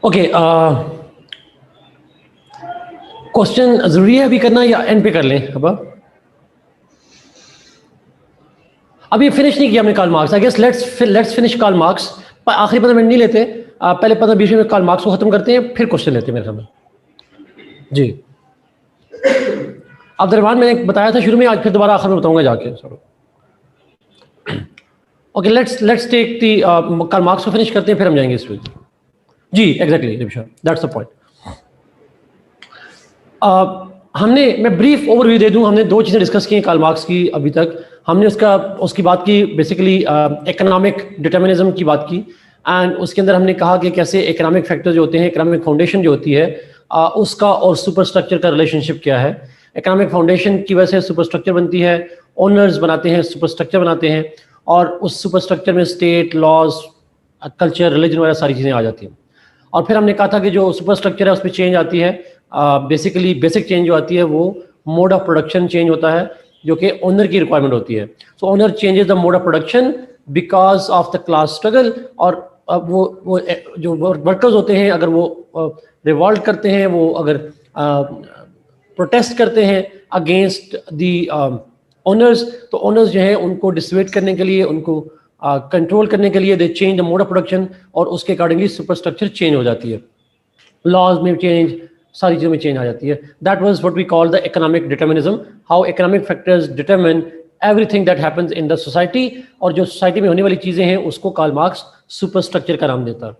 Okay, question जरूरी है अभी करना या एंड पे कर लें? अब अभी फिनिश नहीं किया हमने Karl Marx. I guess let's finish Karl Marx. आखिरी 15 मिनट नहीं लेते, पहले 15-20 मिनट कार्ल मार्क्स को खत्म करते हैं, फिर क्वेश्चन लेते हैं मेरे सामने। जी अब्दुर्रहमान, मैंने बताया था शुरू में, आज फिर दोबारा आखिर में बताऊंगा जाके। Okay, let's take the Karl Marx को फिनिश करते हैं, फिर हम जाएंगे इस पे। जी एग्जैक्टली, दैट्स द पॉइंट। मैं ब्रीफ ओवरव्यू दे दूं। हमने 2 चीज़ें डिस्कस की हैं कार्ल मार्क्स की अभी तक। हमने उसकी बात की, बेसिकली इकोनॉमिक डिटर्मिनिज्म की बात की, एंड उसके अंदर हमने कहा कि कैसे इकोनॉमिक फैक्टर जो होते हैं, इकोनॉमिक फाउंडेशन जो होती है, उसका और सुपर स्ट्रक्चर का रिलेशनशिप क्या है। इकोनॉमिक फाउंडेशन की वजह से सुपर स्ट्रक्चर बनती है, ओनर्स बनाते हैं, सुपर स्ट्रक्चर बनाते हैं, और उस सुपर स्ट्रक्चर में स्टेट, लॉज, कल्चर, रिलीजन वगैरह सारी चीज़ें आ जाती हैं। और फिर हमने कहा था कि जो सुपर स्ट्रक्चर है उसमें चेंज आती है। बेसिकली बेसिक चेंज जो आती है वो मोड ऑफ प्रोडक्शन चेंज होता है, जो कि ओनर की रिक्वायरमेंट होती है। So owner changes the mode of production because of the class struggle. और वो जो वर्कर्स होते हैं, अगर वो रिवॉल्ट करते हैं, वो अगर प्रोटेस्ट करते हैं अगेंस्ट दी ओनर्स, तो ओनर्स जो है उनको डिसवेट करने के लिए, उनको कंट्रोल करने के लिए दे change the mode of production, और उसके अकॉर्डिंगली सुपर स्ट्रक्चर चेंज हो जाती है। लॉज में चेंज, सारी चीज़ों में चेंज आ जाती है। That was what we call the economic determinism, how economic factors determine everything that happens in the society. और जो सोसाइटी में होने वाली चीज़ें हैं उसको कार्ल मार्क्स सुपर स्ट्रक्चर का नाम देता है।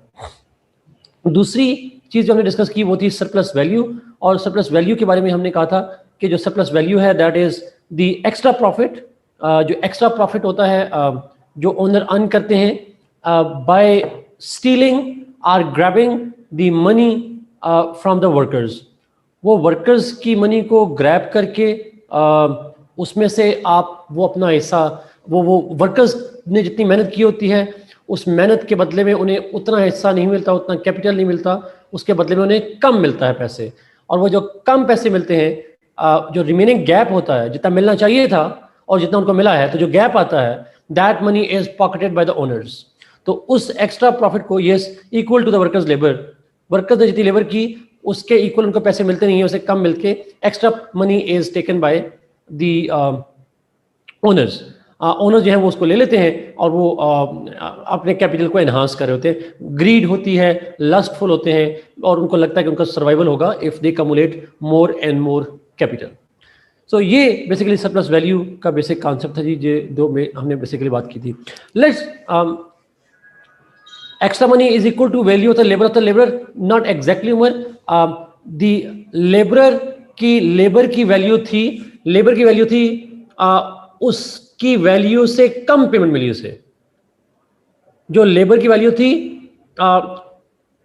दूसरी चीज़ जो हमने डिस्कस की वो थी सरप्लस वैल्यू। और सरप्लस वैल्यू के बारे में हमने कहा था कि जो सरप्लस वैल्यू है that is the extra profit, जो एक्स्ट्रा प्रॉफिट होता है जो ओनर अर्न करते हैं बाय स्टीलिंग और grabbing the money from the workers. वो वर्कर्स की मनी को ग्रैब करके उसमें से आप वो अपना हिस्सा, वो वर्कर्स ने जितनी मेहनत की होती है उस मेहनत के बदले में उन्हें उतना हिस्सा नहीं मिलता, उतना कैपिटल नहीं मिलता, उसके बदले में उन्हें कम मिलता है पैसे। और वो जो कम पैसे मिलते हैं, जो रिमेनिंग गैप होता है, जितना मिलना चाहिए था और जितना उनको मिला है, तो जो गैप आता है that money is pocketed by the owners. तो उस एक्स्ट्रा प्रॉफिट को yes equal to the workers labour, workers ने जितनी लेबर की उसके इक्वल उनको पैसे मिलते नहीं है, उसे कम मिलके extra money is taken by the owners. Owners जो है वो उसको ले लेते हैं और वो अपने कैपिटल को एनहांस कर रहे होते हैं। ग्रीड होती है, लस्टफुल होते हैं, और उनको लगता है कि उनका सर्वाइवल होगा if they cumulate more and more capital. So ये बेसिकली सरप्लस वैल्यू का बेसिक कॉन्सेप्ट था जी, ये 2 में हमने बेसिकली बात की थी। Let's extra money is equal to value of the labour, not exactly Umar. The labourer की लेबर की वैल्यू थी उसकी वैल्यू से कम पेमेंट मिली उसे। जो लेबर की वैल्यू थी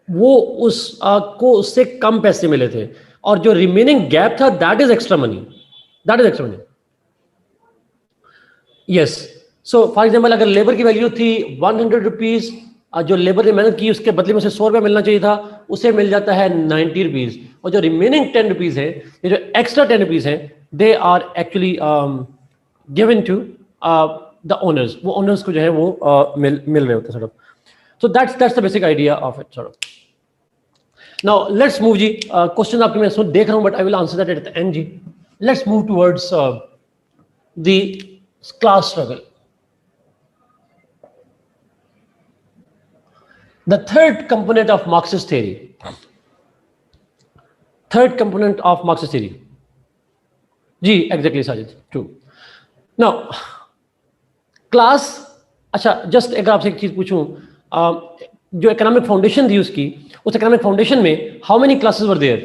वो को उससे कम पैसे मिले थे, और जो रिमेनिंग गैप था that is extra money, yes. So for example अगर लेबर की वैल्यू थी 100 रुपीज, जो लेबर ने मेहनत की उसके बदले में उसे 100 रुपया मिलना चाहिए था, उसे मिल जाता है 90 रुपीज। और जो रिमेनिंग 10 रुपीज है, ये जो एक्स्ट्रा 10 रुपीज है, they are actually given to the owners. वो ओनर्स को जो है वो मिल रहे होते हैं sort of. So that's the basic idea of it sort of. Now let's move जी, क्वेश्चन आपके मैं सुन देख रहा हूं but I will answer that at the end जी। Let's move towards the class struggle. The third component of Marxist theory. जी exactly Sajid, true. Now class, अच्छा जस्ट अगर आपसे एक चीज पूछूं, जो इकोनॉमिक फाउंडेशन थी उसकी, उस इकोनॉमिक फाउंडेशन में how many classes were there?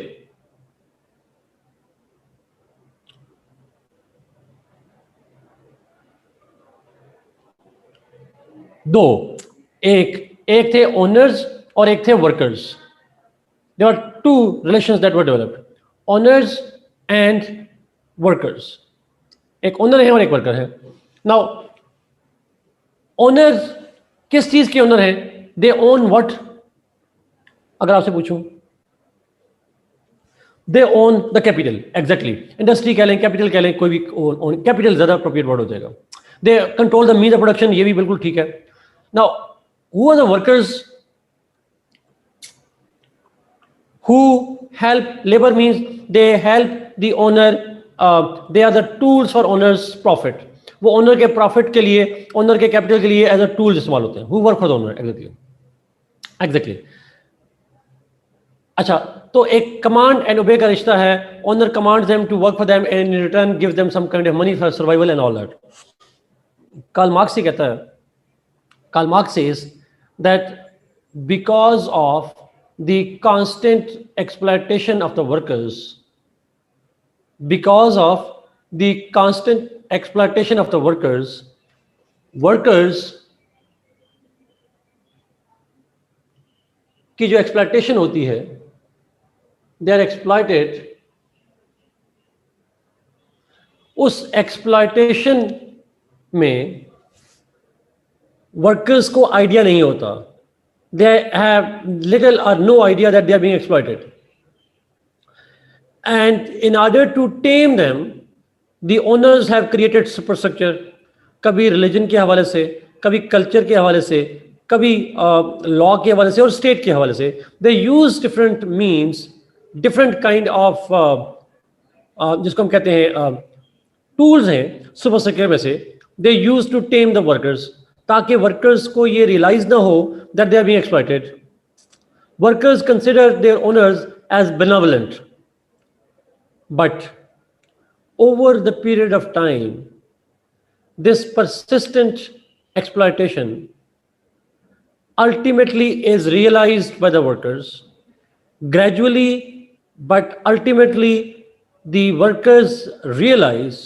2। एक थे ओनर्स और एक थे workers. There are 2 relations that were developed, owners and workers. एक ओनर है और एक वर्कर है। नाउ ओनर्स किस चीज के ओनर हैं? They own what? अगर आपसे पूछूं, they own the capital. Exactly, industry कह लें, कैपिटल कह लें, कोई भी कैपिटल ज्यादा अप्रोप्रिएट वर्ड हो जाएगा। They control the means of production, ये भी बिल्कुल ठीक है। Now who are the workers? who help. Labor means they help the owner. They are the tools for owner's profit. वो ओनर के प्रॉफिट के लिए, ओनर के कैपिटल के लिए एज अ टूल इस्तेमाल होते हैं. Who work for the owner. Exactly. अच्छा, तो एक कमांड एंड ओबे का रिश्ता है. Owner commands them to work for them and in return gives them some kind of money for survival and all that. Karl Marx ही कहता है, Karl Marx says that because of the constant exploitation of the workers, because of the constant exploitation of the workers की जो exploitation होती है, they are exploited. उस exploitation में workers को आइडिया नहीं होता. They have little or no idea that they are being exploited. And in order to tame them, the owners have created superstructure. कभी रिलीजन के हवाले से, कभी कल्चर के हवाले से, कभी लॉ के हवाले से और स्टेट के हवाले से. They use different means, different kind of जिसको हम कहते हैं टूल्स हैं सुपरस्ट्रक्चर में से. They use to tame the workers, ताकि वर्कर्स को ये रियलाइज ना हो that they are being exploited. Workers consider their owners as benevolent, but over the period of time this persistent exploitation ultimately is realized by the workers gradually, but ultimately the workers realize,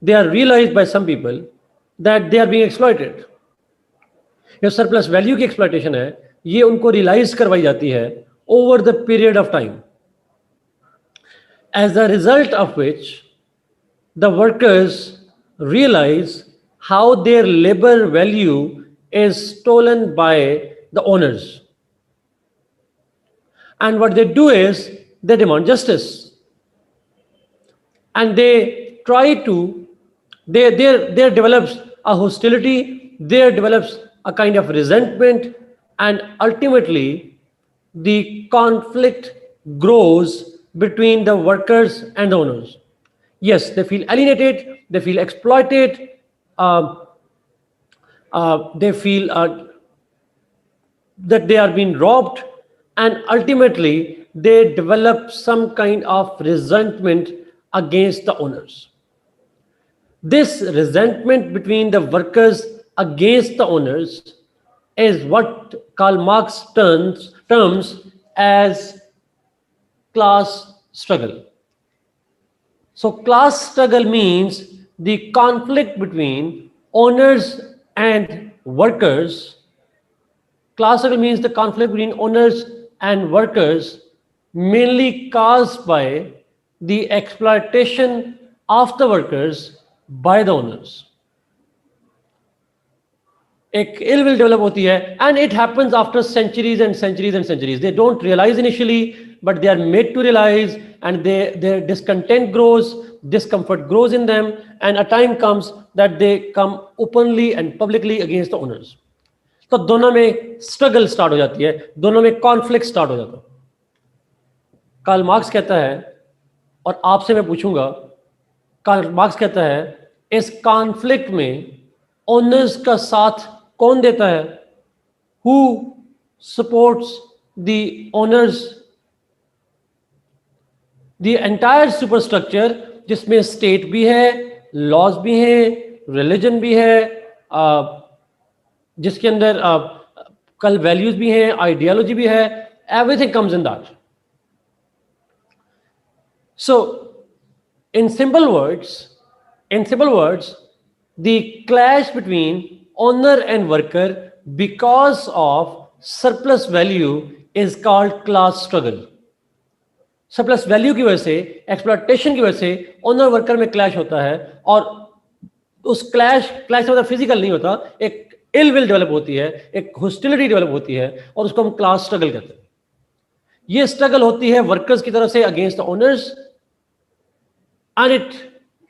they are realized by some people that they are being exploited. ये surplus value की exploitation है, ये उनको realise करवाई जाती है over the period of time, as the result of which the workers realise how their labour value is stolen by the owners. And what they do is they demand justice, and they try to, there develops a hostility, there develops a kind of resentment, and ultimately the conflict grows between the workers and the owners. Yes, they feel alienated, they feel exploited, they feel that they are being robbed, and ultimately they develop some kind of resentment against the owners. This resentment between the workers against the owners is what Karl Marx terms as class struggle. So class struggle means the conflict between owners and workers. Class struggle means the conflict between owners and workers mainly caused by the exploitation of the workers by the owners. एक ill will develop होती है, and it happens after centuries and centuries and centuries. They don't realize initially, but they are made to realize, and their discontent grows, discomfort grows in them, and a time comes that they come openly and publicly against the owners. तो दोनों में struggle start हो जाती है, दोनों में conflict start हो जाता है. कार्ल मार्क्स कहता है, और आपसे मैं पूछूंगा, कार्ल मार्क्स कहता है इस कॉन्फ्लिक्ट में ओनर्स का साथ कौन देता है? Who supports the owners? The entire superstructure, जिसमें स्टेट भी है, लॉज भी हैं, रिलीजन भी है, जिसके अंदर कल वैल्यूज भी हैं, आइडियोलॉजी भी है, everything comes in that. So in simple words, the clash between owner and worker because of surplus value is called class struggle. Surplus value की वजह से, exploitation की वजह से owner worker में clash होता है, और उस clash मतलब physical नहीं होता, एक ill will develop होती है, एक hostility develop होती है, और उसको हम class struggle कहते हैं. ये struggle होती है workers की तरफ से against the owners, and it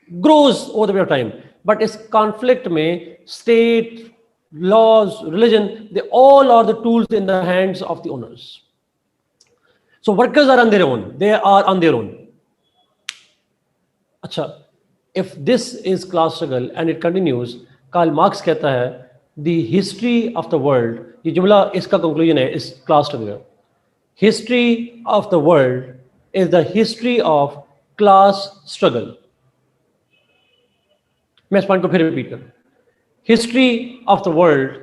grows over the period of time. But इस conflict में state, laws, religion, they all are the tools in the hands of the owners. So workers are on their own, they are on their own. अच्छा, if this is class struggle and it continues, Karl Marx कहता है the history of the world, ये जुमला इसका conclusion है इस class struggle का, history of the world is the history of class struggle. मैं इस पॉइंट को फिर रिपीट करूं, history of the world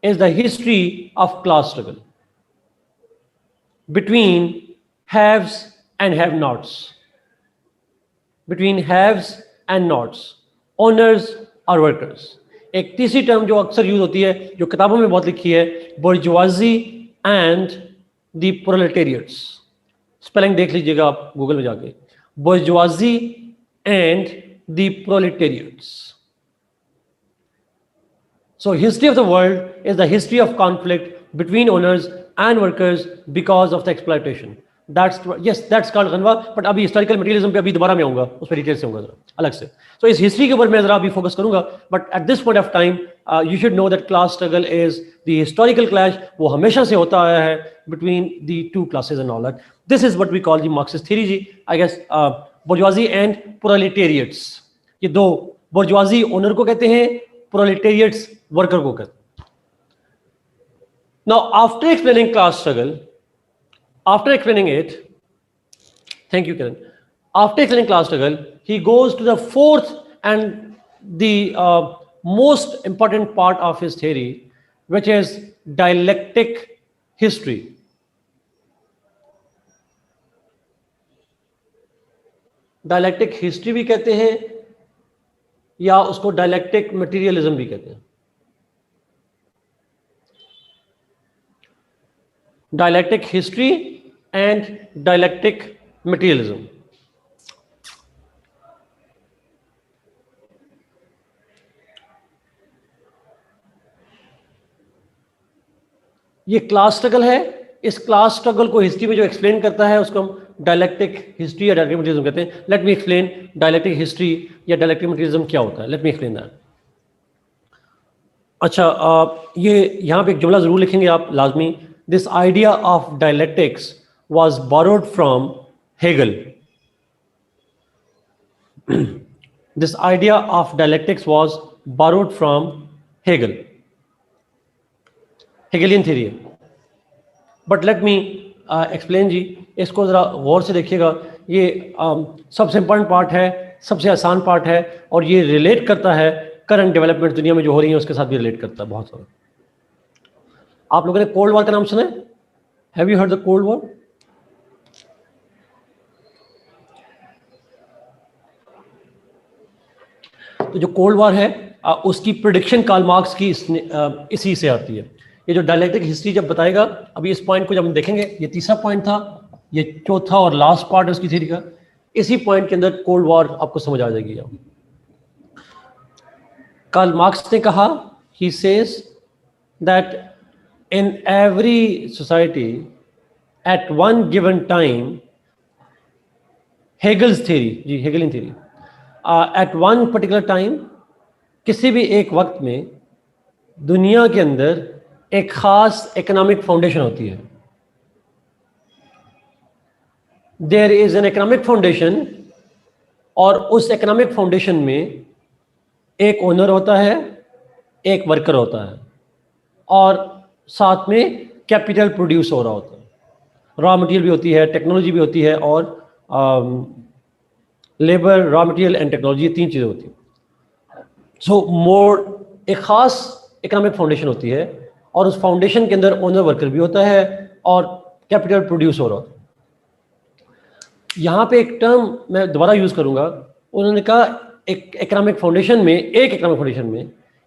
is the history of class struggle between haves and have-nots, between haves and nots, owners or workers. एक तीसरी term जो अक्सर use होती है, जो किताबों में बहुत लिखी है, bourgeoisie and the proletariats. Spelling देख लीजिएगा आप गूगल में जाके, bourgeoisie and the proletariats. So history of the world is the history of conflict between owners and workers because of the exploitation. That's called गनवा. बट अभी historical materialism पे अभी दोबारा मैं आऊंगा, उस पर डिटेल से आऊंगा अलग से. So इस हिस्ट्री के ऊपर मैं जरा अभी फोकस करूंगा. But at this point of time you should know that class struggle is the historical clash. वो हमेशा से होता आया है between the two classes and all that. This is what we call the Marxist theory जी. I guess bourgeoisie and proletariats, ये दो, बोर्जवाजी owner को कहते हैं, प्रोलेटेरिएट्स वर्कर को कहते हैं. Now after explaining class struggle, after explaining it, thank you Kiran, after explaining class struggle, he goes to the fourth and the most important part of his theory, which is dialectic history. Dialectic history भी कहते हैं या उसको dialectic materialism भी कहते हैं. Dialectic history and dialectic materialism. ये class struggle है. इस क्लास स्ट्रगल को हिस्ट्री में जो एक्सप्लेन करता है उसको हम डायलेक्टिक हिस्ट्री या डायलेक्टिक मटेरियलिज्म कहते हैं. Let me explain dialectic history या डायलेक्टिक मटेरियलिज्म क्या होता है. Let me explain that. अच्छा, ये यहाँ पे एक जुमला जरूर लिखेंगे आप लाजमी. This idea of dialectics was borrowed from Hegel. This idea of dialectics was borrowed from Hegel. Hegelian theory. But let me explain जी, इसको ज़रा गौर से देखिएगा. ये सबसे इम्पोर्टेंट पार्ट है, सबसे आसान पार्ट है, और ये रिलेट करता है करंट डेवलपमेंट दुनिया में जो हो रही है उसके साथ भी रिलेट करता है बहुत सारा. आप लोगों ने कोल्ड वॉर का नाम सुना है? Have you heard the cold war? तो जो कोल्ड वॉर है उसकी प्रेडिक्शन कार्ल मार्क्स की इसी से आती है. ये जो डायलेक्टिक हिस्ट्री जब बताएगा, अभी इस पॉइंट को जब हम देखेंगे, ये तीसरा पॉइंट था, ये चौथा और लास्ट पार्ट है उसकी थ्योरी का. इसी पॉइंट के अंदर कोल्ड वॉर आपको समझ आ जाएगी. कार्ल मार्क्स ने कहा, he says that in every society at one given time, Hegel's theory, जी Hegelian theory, at one particular time, किसी भी एक वक्त में दुनिया के अंदर एक खास economic foundation होती है. There is an economic foundation, और उस economic foundation में एक ओनर होता है, एक वर्कर होता है, और साथ में कैपिटल प्रोड्यूस हो रहा होता है. रॉ मटेरियल भी होती है, टेक्नोलॉजी भी होती है, और labour, raw material and technology, ये तीन चीज़ें होती हैं. सो मोर एक ख़ास इकोनॉमिक फाउंडेशन होती है, और उस फाउंडेशन के अंदर ओनर वर्कर भी होता है और कैपिटल प्रोड्यूस हो रहा होता है. यहाँ पे एक टर्म मैं दोबारा यूज़ करूँगा. उन्होंने कहा एक इकोनॉमिक फाउंडेशन में,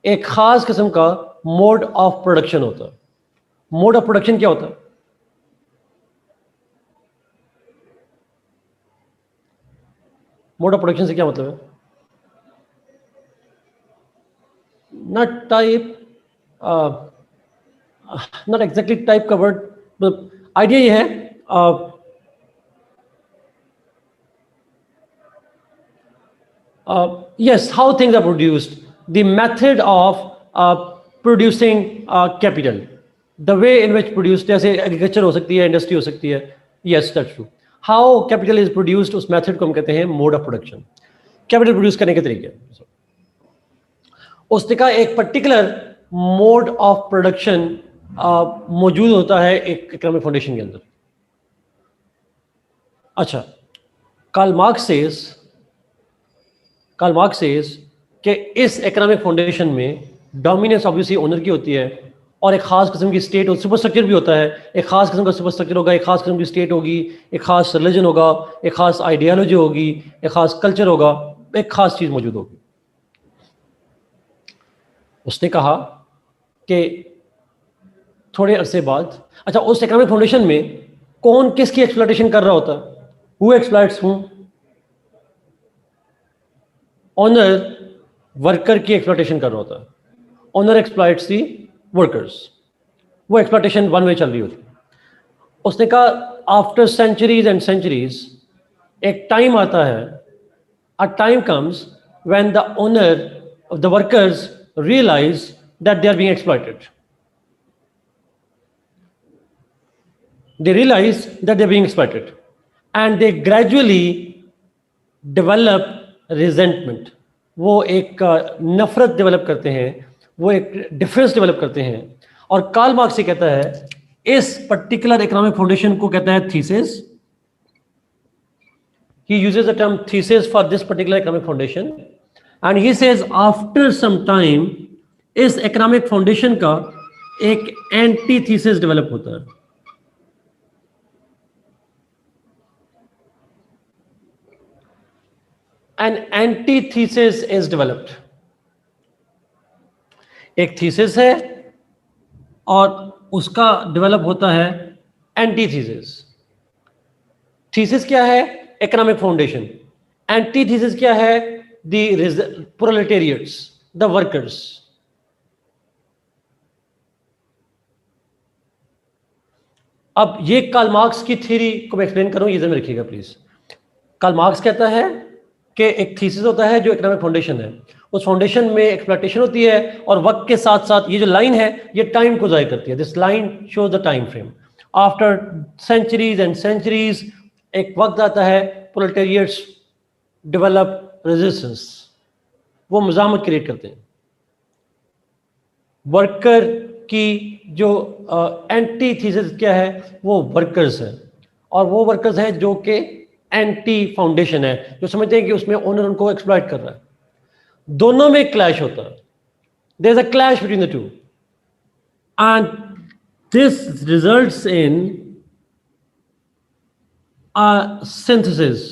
एक ख़ास किस्म का मोड ऑफ प्रोडक्शन होता है. मोड ऑफ प्रोडक्शन क्या होता है? मोड ऑफ प्रोडक्शन से क्या मतलब है? Not type, not exactly type का वर्ड. आइडिया ये है, yes, how things are produced, the method of producing capital, the way in which produced. जैसे एग्रीकल्चर हो सकती है, इंडस्ट्री हो सकती है, yes that's true. How capital is produced, उस मेथड को हम कहते हैं mode of production. Capital produce करने के तरीके, उसने कहा एक पर्टिकुलर मोड ऑफ प्रोडक्शन मौजूद होता है एक इकोनॉमिक फाउंडेशन के अंदर। अच्छा, कार्ल मार्क्स सेज कि इस इकोनॉमिक फाउंडेशन में डोमिनेंस ऑब्वियसली ओनर की होती है और एक खास किस्म की स्टेट और सुपर स्ट्रक्चर भी होता है। एक खास किस्म का सुपर स्ट्रक्चर होगा, एक खास किस्म की स्टेट होगी, एक खास रिलीजन होगा, एक खास आइडियोलॉजी होगी, एक खास कल्चर होगा, एक खास चीज मौजूद होगी। उसने कहा कि थोड़े अरसे बाद, अच्छा उस इकोनॉमिक फाउंडेशन में कौन किसकी एक्सप्लॉयटेशन कर रहा होता है? हु एक्सप्लॉइट्स हूं? ओनर वर्कर की एक्सप्लॉयटेशन कर रहा होता है। ओनर एक्सप्लॉइट्स दी वर्कर्स। वो एक्सप्लॉयटेशन वन वे चल रही होती है। उसने कहा आफ्टर सेंचुरीज एंड सेंचुरीज एक टाइम आता है, a time comes when the owner of the workers realize that they are being exploited. They realize that they are being exploited and they gradually develop resentment. वो एक नफरत develop करते हैं, वो एक डिफरेंस डेवलप करते हैं। और कार्ल मार्क्स ये कहता है इस पर्टिकुलर इकोनॉमिक फाउंडेशन को कहता है thesis. He uses the term thesis for this particular economic foundation and he says after some time इस इकोनॉमिक फाउंडेशन का एक एंटी थीसिस डेवलप होता है। An anti thesis is developed. एक थीसिस है और उसका डेवलप होता है एंटी थीसिस। थीसिस क्या है? Economic foundation. एंटी थीसिस क्या है? The proletariats, the workers. अब ये कार्ल मार्क्स की थ्योरी को मैं एक्सप्लेन करूं, ये ध्यान में रखिएगा प्लीज। कार्ल मार्क्स कहता है कि एक थीसिस होता है जो इकोनॉमिक फाउंडेशन है, उस फाउंडेशन में एक्सप्लॉयटेशन होती है और वक्त के साथ साथ ये जो लाइन है ये टाइम को जाहिर करती है। This line shows the time frame. After centuries and centuries एक वक्त आता है, प्रोलेटेरिएट्स डेवलप रेजिस्टेंस, वो मुजामत क्रिएट करते हैं। वर्कर की जो एंटी थीसिस क्या है? वो वर्कर्स है, और वो वर्कर्स हैं जो कि एंटी फाउंडेशन है, जो समझते हैं कि उसमें ओनर उनको एक्सप्लॉइट कर रहा है। दोनों में क्लैश होता है। There is a clash between the two and this results in a synthesis.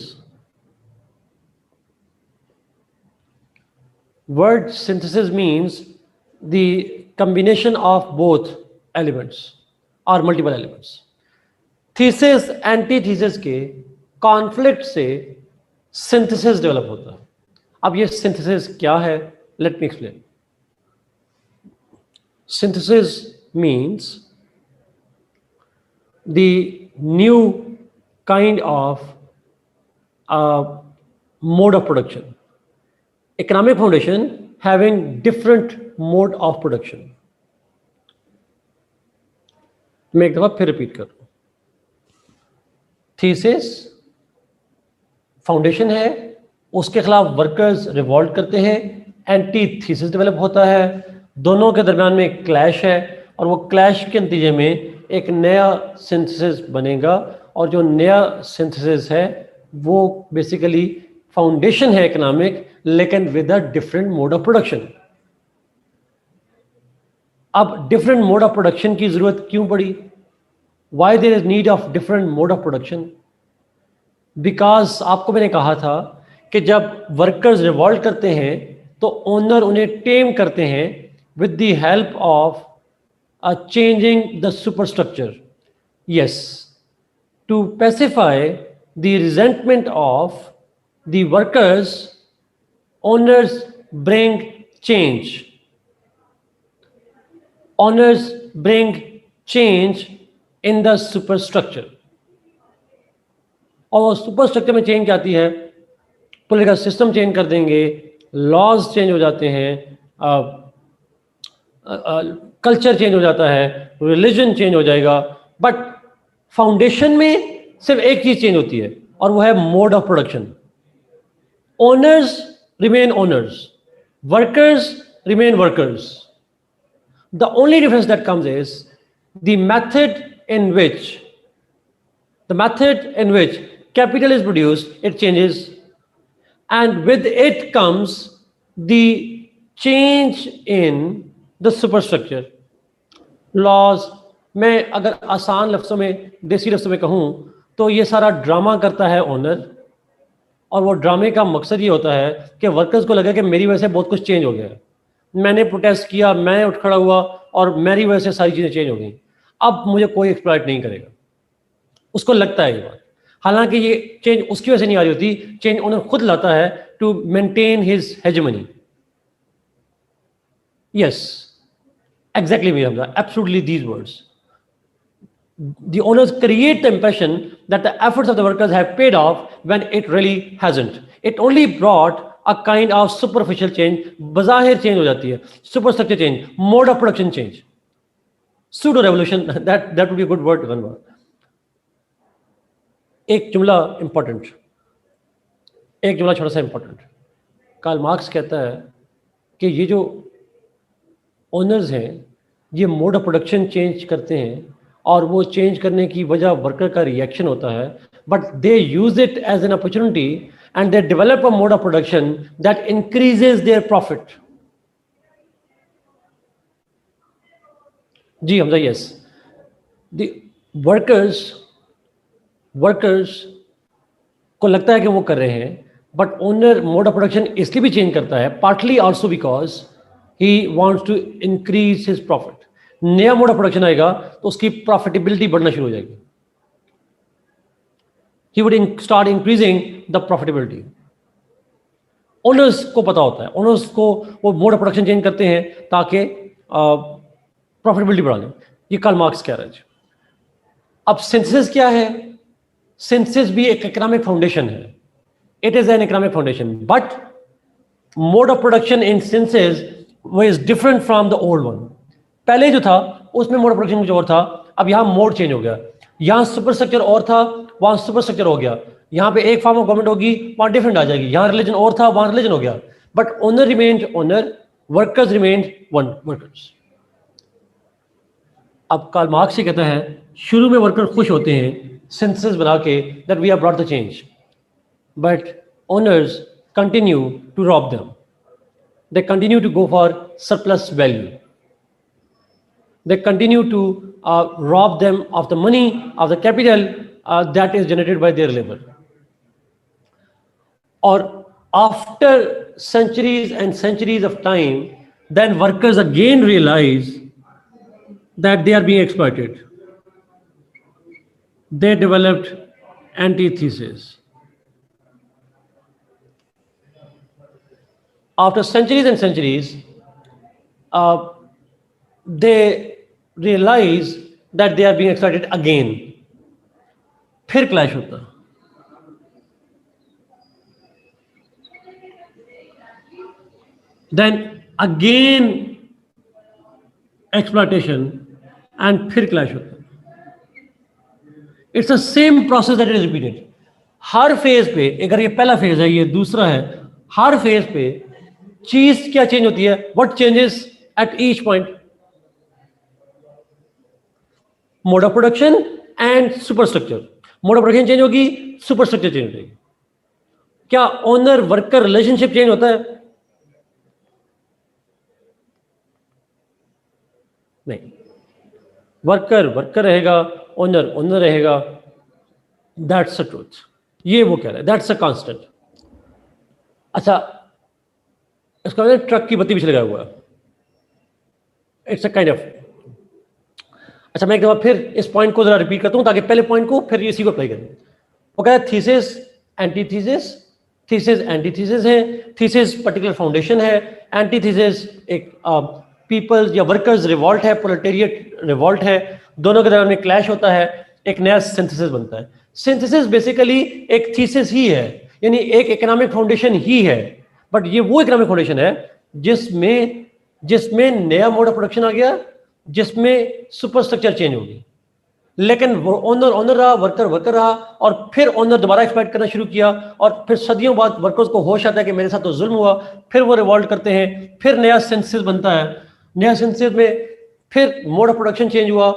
Word synthesis means the combination of both elements or multiple elements. Thesis antithesis के conflict से synthesis develop होता है। अब ये synthesis क्या है? Let me explain. Synthesis means the new kind of mode of production. Economic foundation having different mode of production. मैं एक दफा फिर रिपीट कर रहा हूं। थीसिस फाउंडेशन है, उसके खिलाफ वर्कर्स रिवॉल्ट करते हैं, एंटी थीसिस डेवलप होता है, दोनों के दरमियान में क्लैश है और वो क्लैश के नतीजे में एक नया सिंथेसिस बनेगा। और जो नया सिंथेसिस है वो बेसिकली फाउंडेशन है इकोनॉमिक, लेकिन with a different mode of production. अब डिफरेंट मोड ऑफ प्रोडक्शन की जरूरत क्यों पड़ी? Why there is need of different mode of production? Because आपको मैंने कहा था कि जब वर्कर्स रिवॉल्ट करते हैं तो ओनर उन्हें टेम करते हैं with the help of changing the superstructure. Yes, to pacify the resentment of the workers, owners bring change. Owners bring change in the superstructure. और सुपरस्ट्रक्चर में चेंज आती है, पॉलिटिकल सिस्टम चेंज कर देंगे, laws change हो जाते हैं, culture change हो जाता है, रिलीजन चेंज हो जाएगा, बट फाउंडेशन में सिर्फ एक चीज चेंज होती है और वो है mode of production. Owners remain owners, workers remain workers. The only difference that comes is the method in which capital is produced, it changes, and with it comes the change in the superstructure. Laws, मैं अगर आसान लफ्ज़ों में, देसी लफ्ज़ों में कहूँ तो ये सारा ड्रामा करता है ओनर, और वो ड्रामे का मकसद ये होता है कि वर्कर्स को लगे कि मेरी वजह से बहुत कुछ चेंज हो गया है, मैंने प्रोटेस्ट किया, मैं उठ खड़ा हुआ और मेरी वजह से सारी चीज़ें चेंज हो गई, अब मुझे कोई एक्सप्लॉइट नहीं करेगा. उसको लगता है ये बात, हालांकि ये चेंज उसकी वजह से नहीं आ रही होती, चेंज ओनर खुद लाता है to maintain his hegemony. Yes, exactly me Hamza, absolutely these words. The owners create the impression that the efforts of the workers have paid off when it really hasn't. It only brought a kind of superficial change. बज़ाहिर change हो जाती है, superstructure change, mode of production change, pseudo revolution. That would be a good word. One word. एक जुमला important, एक जुमला छोटा सा इंपॉर्टेंट. कार्ल मार्क्स कहता है कि ये जो ओनर्स हैं ये मोड ऑफ प्रोडक्शन चेंज करते हैं और वो चेंज करने की वजह वर्कर का रिएक्शन होता है, but they use it as an opportunity and they develop a mode of production that increases their profit. जी हमजा, yes, the workers को लगता है कि वो कर रहे हैं, but owner mode of production इसलिए भी चेंज करता है, partly also because he wants to increase his profit. नया मोड ऑफ प्रोडक्शन आएगा तो उसकी प्रॉफिटेबिलिटी बढ़ना शुरू हो जाएगी. He would start increasing the profitability. Owners को पता होता है, ओनर्स को वो मोड ऑफ प्रोडक्शन चेंज करते हैं ताकि प्रॉफिटेबिलिटी बढ़ा लें. ये कार्ल मार्क्स कह रहा है. अब सिंथेसिस क्या है? सिंथेसिस भी एक इकोनॉमिक फाउंडेशन है. It is an economic foundation, but mode of production in synthesis वो is different from the old one. पहले जो था उसमें मोड ऑफ प्रोडक्शन कुछ और था, अब यहाँ मोड चेंज हो गया. यहाँ सुपर स्ट्रक्चर और था, वहां सुपर स्ट्रक्चर हो गया. यहाँ पे एक फॉर्म ऑफ गवर्नमेंट होगी, वहां डिफरेंट आ जाएगी. यहाँ रिलीजन और था, वहां रिलीजन हो गया. But owner remained owner, workers remained workers. अब कार्ल मार्क्स ही कहता है शुरू में वर्कर खुश होते हैं सिंथेसिस बना के that we have brought the change, but owners continue to rob them. They continue to go for surplus value. They continue to rob them of the money, of the capital that is generated by their labor. Or after centuries and centuries of time, then workers again realize that they are being exploited. They developed antithesis. After centuries and centuries, they realize that they are being exploited again. फिर clash होता. Then again exploitation and फिर clash होता. It's the same process that is repeated. Her phase पे, अगर ये पहला phase है, ये दूसरा है, हर फेज पे चीज क्या चेंज होती है? What changes at each point? Mode of production and superstructure. Mode of production change होगी, सुपरस्ट्रक्चर चेंज होगी. क्या ओनर वर्कर रिलेशनशिप चेंज होता है? नहीं. वर्कर रहेगा, ओनर रहेगा. That's the truth. ये वो कह रहा है, दैट्स अ कांस्टेंट. अच्छा, इसका मतलब ट्रक की बत्ती पीछे लगा हुआ है. It's a kind of. अच्छा, मैं एक दफा फिर इस पॉइंट को जरा रिपीट करता हूं ताकि पहले पॉइंट को फिर इसी को अप्लाई करें. वो कह रहा है थीसिस एंटीथीसिस. थीसिस एंटीथीसिस है, थीसिस पर्टिकुलर फाउंडेशन है, एंटीथीसिस एक पीपल्स या वर्कर्स रिवॉल्ट है, प्रोलेटेरिएट रिवॉल्ट है. दोनों के दरमियान में क्लैश होता है, एक नया सिंथेसिस बनता है. सिंथेसिस बेसिकली एक थीसिस ही है, यानी एक इकोनॉमिक फाउंडेशन ही है, बट ये वो इकोनॉमिक फाउंडेशन है जिसमें नया मोड ऑफ प्रोडक्शन आ गया, जिसमें सुपर स्ट्रक्चर चेंज होगी. लेकिन ओनर ओनर रहा, वर्कर वर्कर रहा, और फिर ओनर दोबारा एक्सप्लॉइट करना शुरू किया, और फिर सदियों बाद वर्कर्स को होश आता है कि मेरे साथ तो जुल्म हुआ, फिर वो रिवॉल्ट करते हैं, फिर नया सेंसस बनता है, नया सेंसस में फिर मोड ऑफ प्रोडक्शन चेंज हुआ,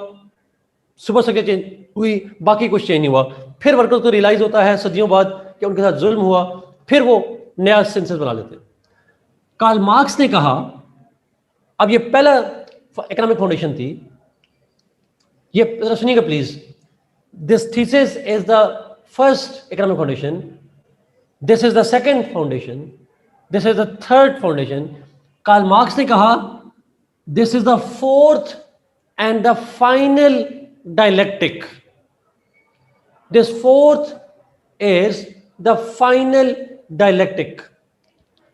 सुपर स्ट्रक्चर चेंज हुई, बाकी कुछ चेंज नहीं हुआ, फिर वर्कर्स को रियलाइज होता है सदियों बाद कि उनके साथ जुल्म हुआ, फिर वो नया सेंसस बना लेते हैं। कार्ल मार्क्स ने कहा, अब ये पहला इकोनॉमिक फाउंडेशन थी, ये सुनिएगा please, this thesis is the first economic foundation, this is the second foundation, this is the third foundation. Karl Marx ने कहा this is the fourth and the final dialectic, this fourth is the final dialectic.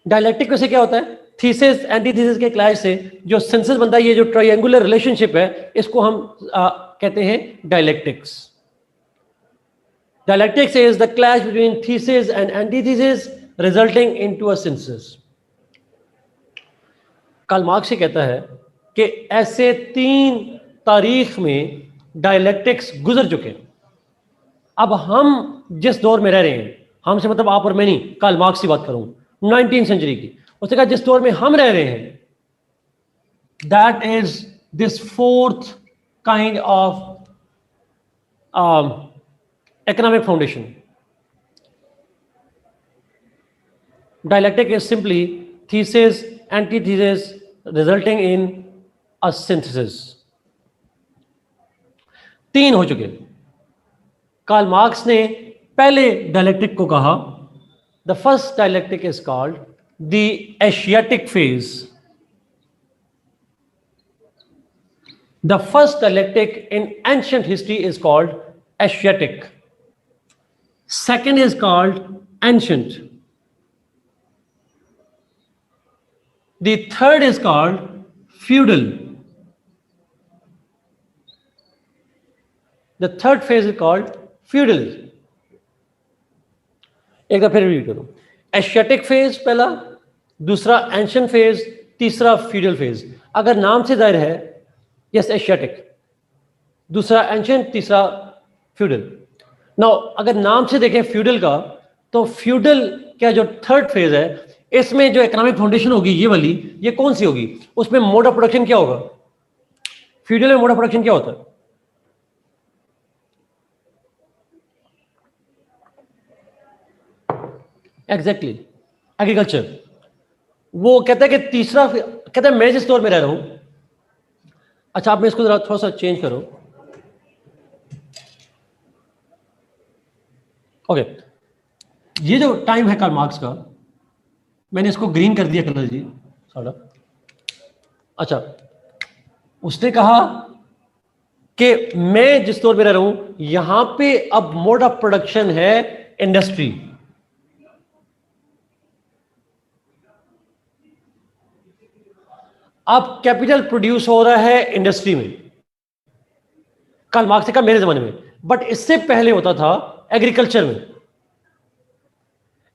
Dialectic वैसे क्या होता है? Thesis antithesis के clash से जो census बनता है, ये जो ट्रायंगुलर रिलेशनशिप है, इसको हम कहते हैं dialectics. Dialectics is the clash between thesis and antithesis resulting into a synthesis. Karl Marx ये कहता है कि ऐसे 3 तारीख में डायलेक्टिक्स गुजर चुके हैं। अब हम जिस दौर में रह रहे हैं, हमसे मतलब आप और मैं नहीं, कार्ल मार्क्स की बात करूं, 19वीं सेंचुरी की, उसने कहा जिस दौर में हम रह रहे हैं, that is this fourth kind of economic foundation. Dialectic is simply thesis, antithesis, resulting in a synthesis. 3 हो चुके। कार्ल मार्क्स ने पहले डायलेक्टिक को कहा, the first dialectic is called the Asiatic phase. The first dialectic in ancient history is called Asiatic. Second is called ancient. The third is called feudal. The third phase is called feudalism. एक बार फिर repeat करूं, Asiatic phase पहला, दूसरा ancient phase, तीसरा feudal phase. अगर नाम से जाहिर है, यस एशियाटिक, दूसरा एंशिएंट, तीसरा फ्यूडल। नाउ अगर नाम से देखें फ्यूडल का, तो फ्यूडल का जो थर्ड फेज है, इसमें जो इकोनॉमिक फाउंडेशन होगी ये वाली, ये कौन सी होगी? उसमें मोड ऑफ प्रोडक्शन क्या होगा? फ्यूडल में मोड ऑफ प्रोडक्शन क्या होता है? Exactly agriculture. वो कहता है कि तीसरा, कहता है मैं जिस दौर में रह रहा हूं, अच्छा आप मैं इसको जरा थोड़ा सा चेंज करो, ओके ये जो टाइम है कार्ल मार्क्स का, मैंने इसको ग्रीन कर दिया कलर जी साड़ा। अच्छा, उसने कहा कि मैं जिस दौर में रह रहा हूं, यहां पे अब मोड ऑफ प्रोडक्शन है इंडस्ट्री। अब कैपिटल प्रोड्यूस हो रहा है इंडस्ट्री में, कार्ल मार्क्स ने कहा मेरे जमाने में, बट इससे पहले होता था एग्रीकल्चर में।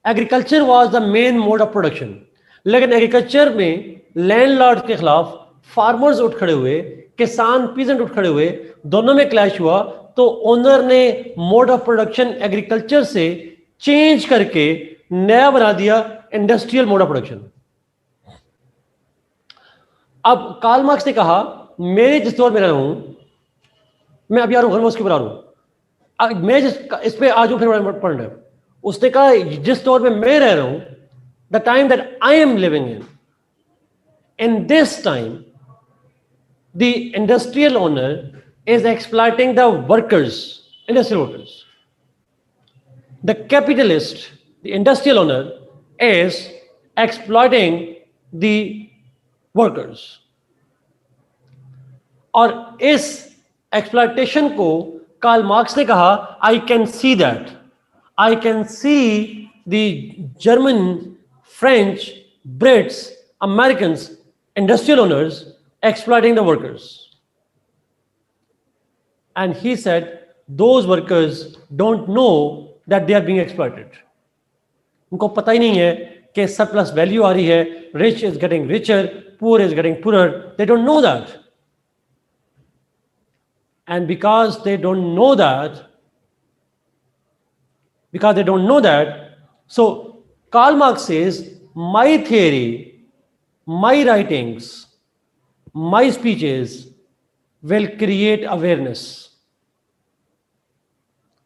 Agriculture was the main mode of production, लेकिन एग्रीकल्चर में लैंडलॉर्ड के खिलाफ फार्मर्स उठ खड़े हुए, किसान पीजेंट उठ खड़े हुए, दोनों में क्लैश हुआ, तो ओनर ने मोड ऑफ प्रोडक्शन एग्रीकल्चर से चेंज करके नया बना दिया इंडस्ट्रियल मोड ऑफ प्रोडक्शन। अब कार्ल मार्क्स ने कहा मेरे जिस दौर में रह रहा हूं, मैं अभी आ रहा हूं, उसके ऊपर आ रहा हूं, मैं इस पे आज फिर पढ़ रहा हूं। उसने कहा जिस दौर में मैं रह रहा हूं, the time that I am living in this time the industrial owner is exploiting the workers, industrial workers. The capitalist, the industrial owner is exploiting the workers. और इस एक्सप्लॉइटेशन को कार्ल मार्क्स ने कहा I can see that, I can see the German, French, Brits, Americans, industrial owners exploiting the workers. And he said those workers don't know that they are being exploited. उनको पता ही नहीं है कि surplus value आ रही है, rich is getting richer, poor is getting poorer. They don't know that. And because they don't know that, so Karl Marx says, my theory, my writings, my speeches will create awareness.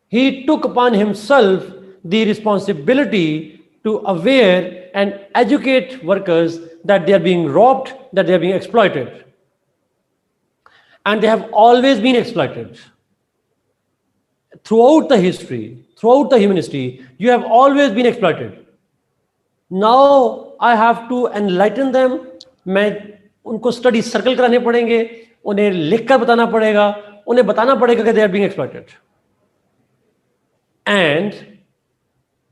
He took upon himself the responsibility to aware and educate workers that they are being robbed, that they are being exploited. And they have always been exploited. Throughout the history, throughout the human history, you have always been exploited. Now I have to enlighten them. मैं उनको study circle कराने पड़ेंगे, उन्हें लिखकर बताना पड़ेगा, उन्हें बताना पड़ेगा कि they are being exploited. And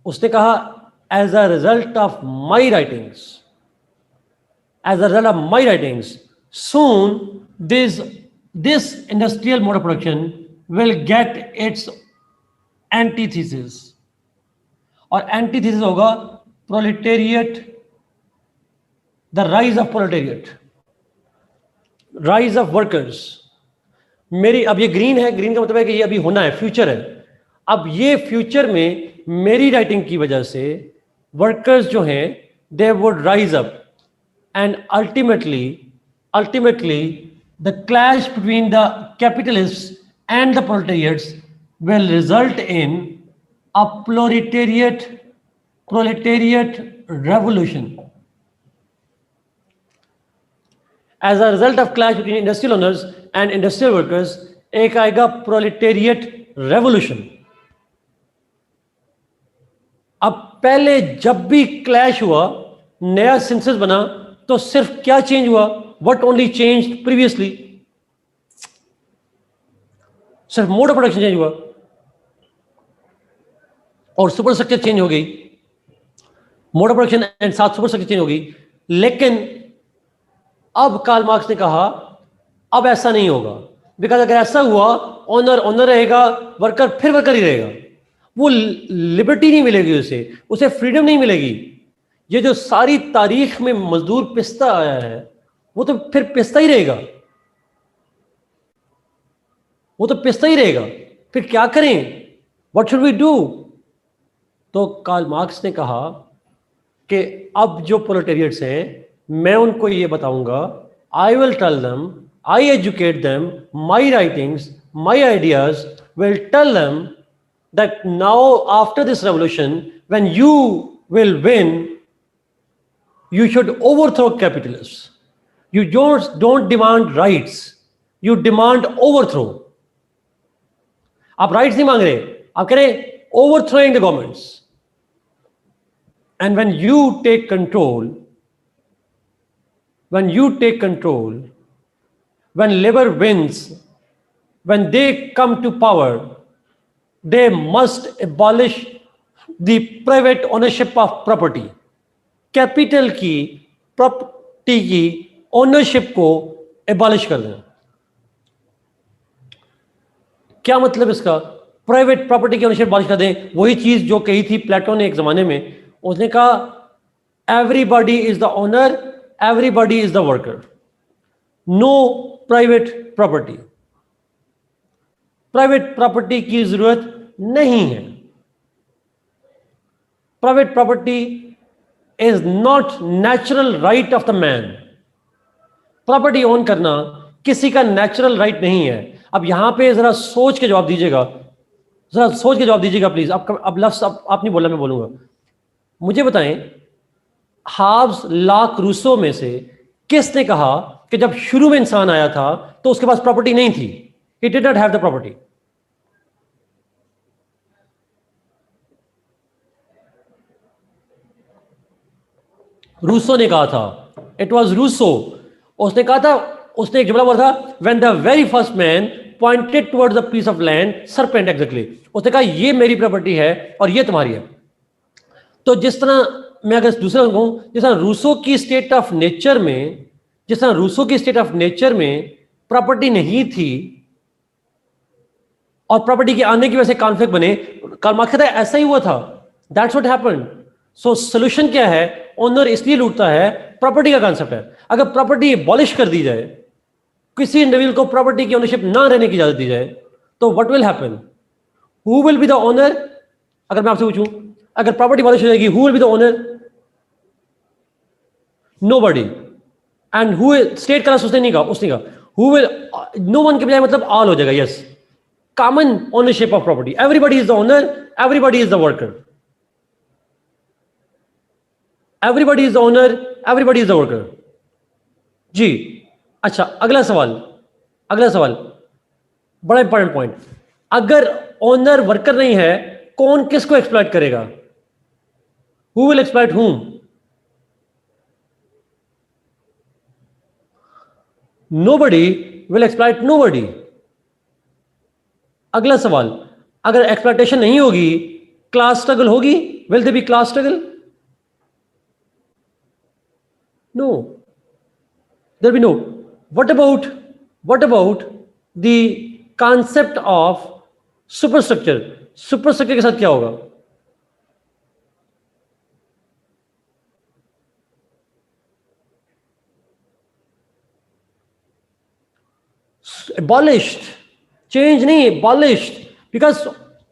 उसने कहा, as a result of my writings, soon this industrial mode of production will get its antithesis. और antithesis होगा proletariat, the rise of proletariat, rise of workers. मेरी अब ये ग्रीन है, green का मतलब है कि ये अभी होना है, फ्यूचर है. अब ये फ्यूचर में मेरी राइटिंग की वजह से वर्कर्स जो हैं they would rise up and ultimately the clash between the capitalists and the proletariats will result in a proletariat revolution. As a result of clash between industrial owners and industrial workers, एक आएगा proletariat revolution. अब पहले जब भी clash हुआ, नया census बना, तो सिर्फ क्या चेंज हुआ? What only changed previously? सिर्फ मोड ऑफ प्रोडक्शन चेंज हुआ और सुपर स्ट्रक्चर चेंज हो गई. मोड ऑफ प्रोडक्शन एंड साथ सुपर स्ट्रक्चर चेंज हो गई. लेकिन अब कार्ल मार्क्स ने कहा अब ऐसा नहीं होगा, बिकॉज अगर ऐसा हुआ ऑनर रहेगा, वर्कर फिर वर्कर ही रहेगा, वो लिबर्टी नहीं मिलेगी, उसे फ्रीडम नहीं मिलेगी. ये जो सारी तारीख में मजदूर पिसता आया है वो तो फिर पिसता ही रहेगा, फिर क्या करें? What should we do? तो कार्ल मार्क्स ने कहा कि अब जो प्रोलेटेरियट्स हैं मैं उनको ये बताऊंगा, I will tell them, I educate them, my writings, my ideas will tell them that now after this revolution, when you will win, you should overthrow capitalists. You don't demand rights, you demand overthrow. आप rights नहीं मांग रहे, आप कह रहे overthrowing the governments. And when you take control, when labor wins, when they come to power, they must abolish the private ownership of property. Capital की property की ownership को एबॉलिश कर देना. क्या मतलब इसका? प्राइवेट प्रॉपर्टी की ओनरशिप एबॉलिश कर दें. वही चीज जो कही थी प्लेटो ने एक जमाने में. उसने कहा everybody is the owner, everybody is the worker, no private property. Private property की जरूरत नहीं है. Private property is not natural right of the man. Property ओन करना किसी का नेचुरल राइट नहीं है. अब यहां पे जरा सोच के जवाब दीजिएगा, प्लीज. अब लफ्ज आप नहीं बोलना, मैं बोलूंगा. मुझे बताएं, हाब्स, लॉक, रूसो में से किसने कहा कि जब शुरू में इंसान आया था तो उसके पास प्रॉपर्टी नहीं थी? He did not have the property. Rousseau ने कहा था, इट वॉज रूसो. उसने कहा था, उसने एक जुमला बोला था, when the very first man pointed towards a piece of land, serpent exactly. उसने कहा ये मेरी प्रॉपर्टी है और ये तुम्हारी है. तो जिस तरह मैं अगर दूसरा कहूं, जिस तरह रूसो की स्टेट ऑफ नेचर में प्रॉपर्टी नहीं थी और प्रॉपर्टी के आने की वजह से कॉन्फ्लिक्ट बने, कार्ल मार्क्स कहता है ऐसा ही हुआ था. That's what happened. So solution क्या है? ओनर इसलिए लूटता है, प्रॉपर्टी का कॉन्सेप्ट है. अगर प्रॉपर्टी एबॉलिश कर दी जाए, किसी इंडिविजुअल को प्रॉपर्टी की ओनरशिप ना रहने की इजाजत दी जाए, तो what will happen? Who will be the owner? अगर मैं आपसे पूछूं, अगर प्रॉपर्टी अबॉलिश हो जाएगी, who will be the owner? Nobody. And who, state का उसने नहीं कहा, उसने कहा हु विल, नो वन के बजाय मतलब ऑल हो जाएगा. Yes, common ownership of property. Everybody is the owner, everybody is the worker. Everybody is the owner, everybody is the worker. जी. अच्छा, अगला सवाल, अगला सवाल बड़ा इंपॉर्टेंट पॉइंट. अगर ओनर वर्कर नहीं है, कौन किसको एक्सप्लॉइट करेगा? Who will exploit whom? Nobody will exploit nobody. अगला सवाल, अगर एक्सप्लॉइटेशन नहीं होगी, क्लास स्ट्रगल होगी? Will there be class struggle? No, there be no. What about the concept of superstructure? Superstructure के साथ क्या होगा? abolished, चेंज नहीं, abolished. बिकॉज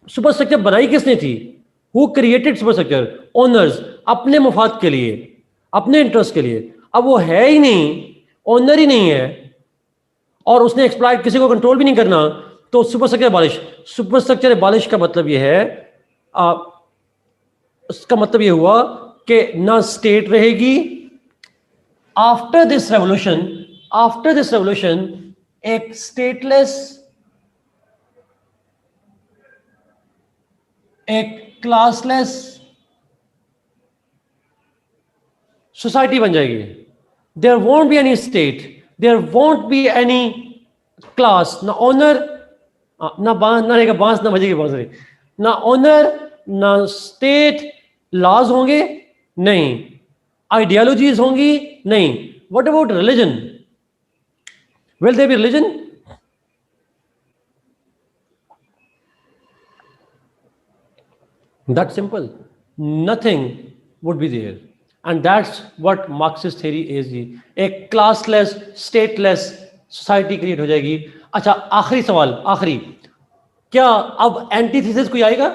सुपरस्ट्रक्चर बनाई किसने थी? Who created superstructure? ओनर्स, अपने मुफाद के लिए, अपने इंटरेस्ट के लिए. अब वो है ही नहीं, ओनर ही नहीं है, और उसने एक्सप्लॉइट, किसी को कंट्रोल भी नहीं करना, तो सुपरस्ट्रक्चर अबॉलिश. सुपरस्ट्रक्चर अबॉलिश का मतलब ये है, उसका मतलब ये हुआ कि ना स्टेट रहेगी. आफ्टर दिस रेवोल्यूशन एक स्टेटलेस, एक क्लासलेस सोसाइटी बन जाएगी. There won't be any state, there won't be any class. ना ओनर, ना रहेगा बांस, ना बजेगी बांसुरी. ना ओनर, ना स्टेट. लॉज होंगे? नहीं. आइडियोलॉजीज होंगी? नहीं. What about religion? Will there be religion? That's simple. Nothing would be there. And that's what Marxist theory is. एक क्लासलेस, स्टेटलेस सोसाइटी क्रिएट हो जाएगी. अच्छा, आखिरी सवाल, आखिरी. क्या अब एंटीथेसिस कोई आएगा?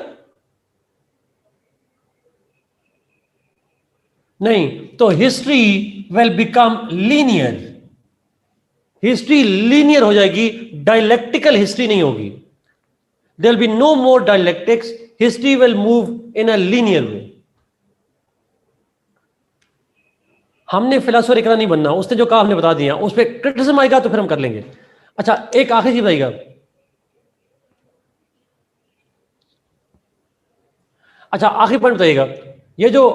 नहीं. तो history will become linear. History linear हो जाएगी, डायलेक्टिकल हिस्ट्री नहीं होगी. There will be no more dialectics. History will move in a linear way. हमने फिलोसोफर इकरा नहीं बनना, उसने जो कहा हमने बता दिया. उस पर क्रिटिसिज्म आएगा तो फिर हम कर लेंगे. अच्छा, एक आखिरी चीज बताइएगा. अच्छा, आखिरी पॉइंट बताइएगा. ये जो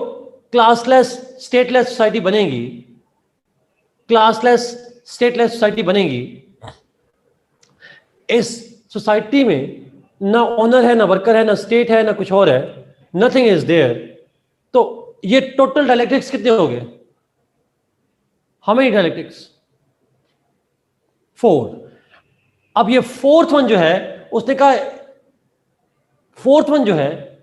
क्लासलेस स्टेटलेस सोसाइटी बनेगी, क्लासलेस स्टेटलेस सोसाइटी बनेगी, इस सोसाइटी में ना ओनर है, ना वर्कर है, ना स्टेट है, ना कुछ और है. Nothing is there. तो ये टोटल डायलेक्टिक्स कितने हो गए? How many dialectics? 4. अब ये फोर्थ वन जो है, उसने कहा फोर्थ वन जो है,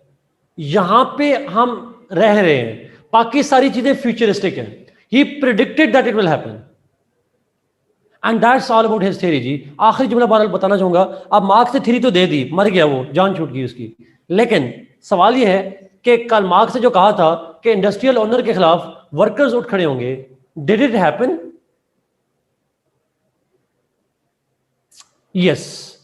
यहां पे हम रह रहे हैं, बाकी सारी चीजें फ्यूचरिस्टिक है. He predicted that it will happen. And that's all about his theory. जी, आखिरी जुमला बहरहाल बताना चाहूंगा. अब मार्क्स ने थ्योरी तो दे दी, मर गया वो, जान छूट गई उसकी. लेकिन सवाल ये है कि कल मार्क्स ने जो कहा था कि इंडस्ट्रियल ओनर के खिलाफ वर्कर्स उठ खड़े होंगे, did it happen? Yes.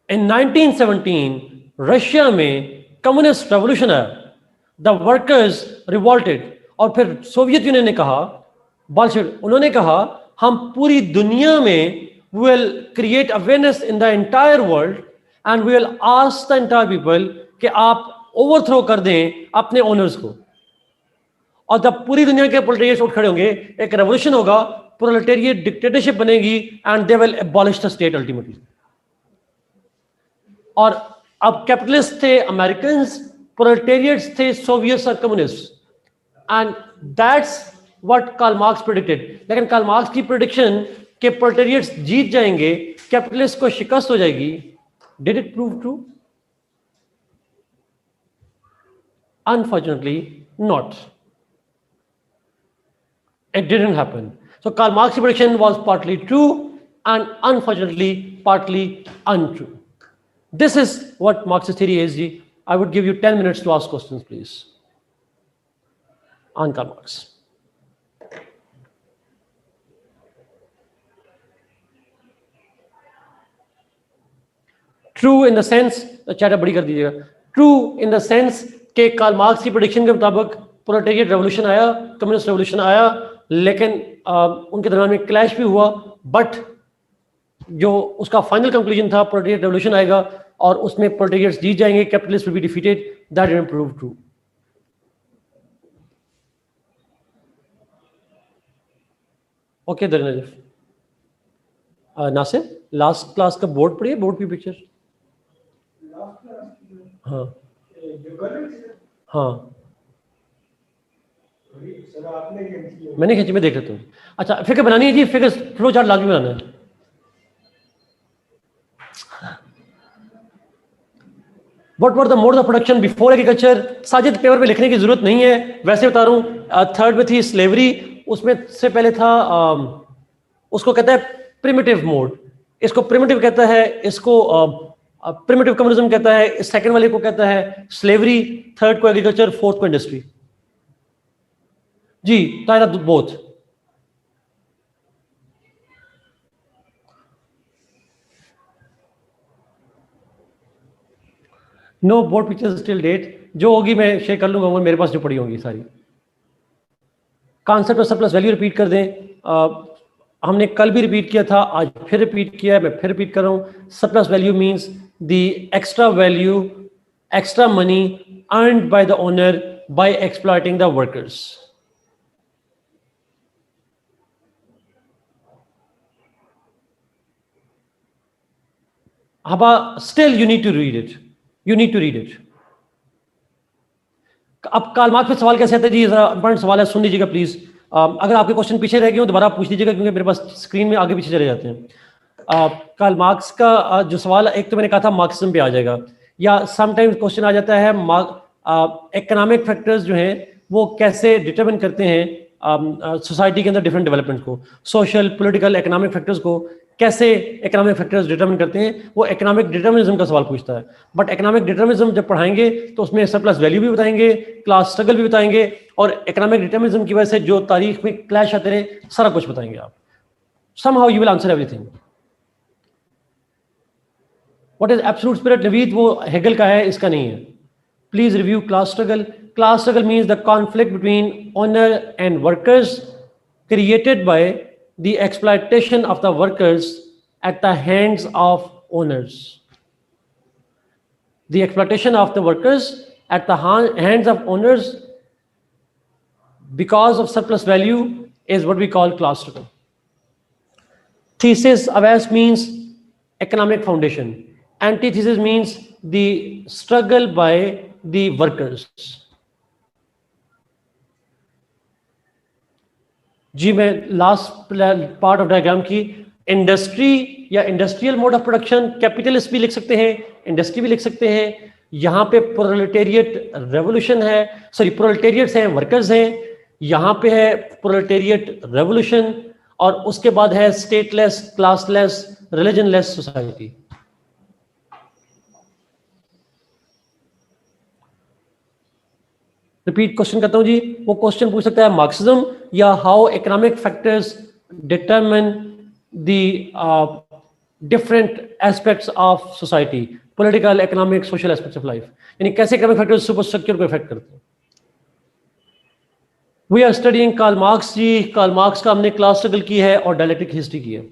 In 1917 Russia में कम्युनिस्ट रेवोल्यूशन आया. The workers revolted. और फिर सोवियत यूनियन ने कहा, बोल्शेविक, उन्होंने कहा हम पूरी दुनिया में will create awareness in the entire world and we will ask the entire people कि आप ओवरथ्रो कर दें अपने ओनर्स को. और जब पूरी दुनिया के प्रोलेटेरियट्स उठ खड़े होंगे, एक रेवोल्यूशन होगा, प्रोलेटेरिएट डिक्टेटरशिप बनेगी and they will abolish the state ultimately. और अब कैपिटलिस्ट थे अमेरिकन, प्रोलेटेरिएट्स थे सोवियट्स और communist. And that's what Karl Marx predicted. लेकिन कार्ल मार्क्स की प्रेडिक्शन के प्रोलेटेरिएट्स जीत जाएंगे, कैपिटलिस्ट को शिकस्त हो जाएगी, did it prove true? Unfortunately, not. It didn't happen. So Karl Marx's prediction was partly true, and unfortunately partly untrue. This is what Marxist theory is. Ji. I would give you 10 minutes to ask questions, please, on Karl Marx. True in the sense, chat बड़ी कर दीजिएगा. True in the sense कि Karl Marx की prediction के मुताबिक proletariat revolution आया, communist revolution आया, लेकिन उनके दरमियान में क्लैश भी हुआ, बट जो उसका फाइनल कंक्लूजन था प्रोलेटेरिएट रेवोल्यूशन आएगा और उसमें प्रोलेटेरिएट्स जीत जाएंगे, capitalist will be defeated. That didn't prove true. Okay Najeef. Nasir, last class का बोर्ड पढ़िए, बोर्ड की पिक्चर. हाँ हाँ मैंने खींची, मैं देख लेता हूँ. अच्छा, फिगर बनानी है जी, फिगर फ्लो चार्ट लाजमी बनाना है. What were the modes of production before agriculture? Sajid paper पे लिखने की जरूरत नहीं है, वैसे बता रहा हूँ. थर्ड में थी स्लेवरी, उसमें से पहले था उसको कहता है प्रिमिटिव मोड, इसको प्रिमिटिव कहता है, इसको प्रिमिटिव कम्युनिज्म कहता है, सेकंड वाले को कहता है स्लेवरी, थर्ड को एग्रीकल्चर, फोर्थ को इंडस्ट्री. जी Taira both. No board pictures till date. जो होगी मैं शेयर कर लूंगा, मेरे पास जो पड़ी होंगी सारी. Concept of surplus value repeat कर दें. हमने कल भी रिपीट किया था, आज फिर रिपीट किया है, मैं फिर रिपीट कर रहा हूं. Surplus value means the extra value, extra money earned by the owner by exploiting the workers. Still you need to read it, you need to read it. अब कार्ल मार्क्स पे सवाल कैसे आता है जी, जरा इंपॉर्टेंट सवाल है, सुन लीजिएगा प्लीज. अगर आपके क्वेश्चन पीछे रह गए हो दोबारा पूछ लीजिएगा, क्योंकि मेरे पास स्क्रीन में आगे पीछे चले जाते हैं. कार्ल मार्क्स का जो सवाल, एक तो मैंने कहा था मार्क्सिज्म पे आ जाएगा, या समटाइम्स क्वेश्चन आ जाता है इकोनॉमिक फैक्टर्स जो हैं वो कैसे डिटरमिन करते हैं सोसाइटी के अंदर डिफरेंट डेवलपमेंट को. सोशल, पॉलिटिकल, इकोनॉमिक फैक्टर्स को कैसे इकोनॉमिक फैक्टर्स डिटरमिन करते हैं, वो इकोनॉमिक डिटर्मिनिज्म का सवाल पूछता है. बट इकोनॉमिक डिटर्मिनिज्म जब पढ़ाएंगे तो उसमें सरप्लस वैल्यू भी बताएंगे, क्लास स्ट्रगल भी बताएंगे, और इकोनॉमिक डिटर्मिनिज्म की वजह से जो तारीख में क्लैश आते रहे सारा कुछ बताएंगे आप. somehow you will answer everything. What is absolute spirit? Naveed वो हेगल का है, इसका नहीं है. Please review class struggle. Class struggle means the conflict between owner and workers created by the exploitation of the workers at the hands of owners. The exploitation of the workers at the hands of owners because of surplus value is what we call class struggle. Thesis, Avas means economic foundation. Antithesis means the struggle by the workers. जी मैं last part of diagram की industry या industrial mode of production, capitalist भी लिख सकते हैं, industry भी लिख सकते हैं. यहाँ पे प्रोलेटेरिएट रेवोल्यूशन है, सॉरी प्रोलेटेरिएट्स हैं, वर्कर्स हैं. यहाँ पे है प्रोलेटेरिएट रेवोल्यूशन, और उसके बाद है stateless, classless, religionless society. Repeat question करता हूं जी. वो क्वेश्चन पूछ सकता है मार्क्सिज्म या how economic factors determine the different aspects of society, political, economic, social aspects of life. यानी कैसे इकोनॉमिक फैक्टर्स सुपर स्ट्रक्चर को इफेक्ट करते हैं. We are studying Karl Marx जी. कार्ल मार्क्स का हमने क्लास स्ट्रगल की है और डायलेक्टिक हिस्ट्री की है.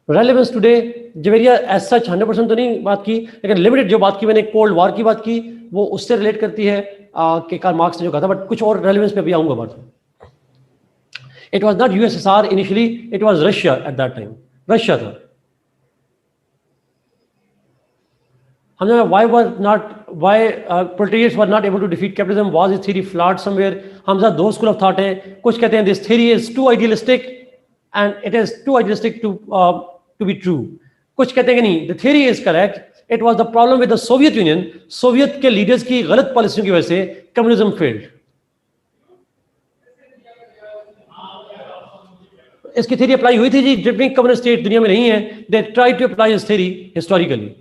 Relevance today, Javeria as such 100% तो नहीं बात की, लेकिन लिमिटेड जो बात की मैंने, कोल्ड वॉर की बात की, वो उससे रिलेट करती है कि कार्ल मार्क्स ने जो कहा था. बट कुछ और रेलेवेंस पे भी आऊंगा बात. It was not USSR initially, it was Russia at that time. Russia था. हमने why proletariats were not able to defeat capitalism, was his theory flawed somewhere? Hamza दो स्कूल ऑफ थॉट हैं. कुछ कहते हैं this theory is too idealistic and it is too idealistic to be true. कुछ कहते हैं कि नहीं, the theory is correct. It was the problem with the Soviet Union. Soviet के लीडर्स की गलत पॉलिसियों की वजह से कम्युनिज्म फेल्ड. इसकी थ्योरी अप्लाई हुई थी जी, जितनी कम्युनिस्ट स्टेट दुनिया में नहीं है, they try to apply this theory historically.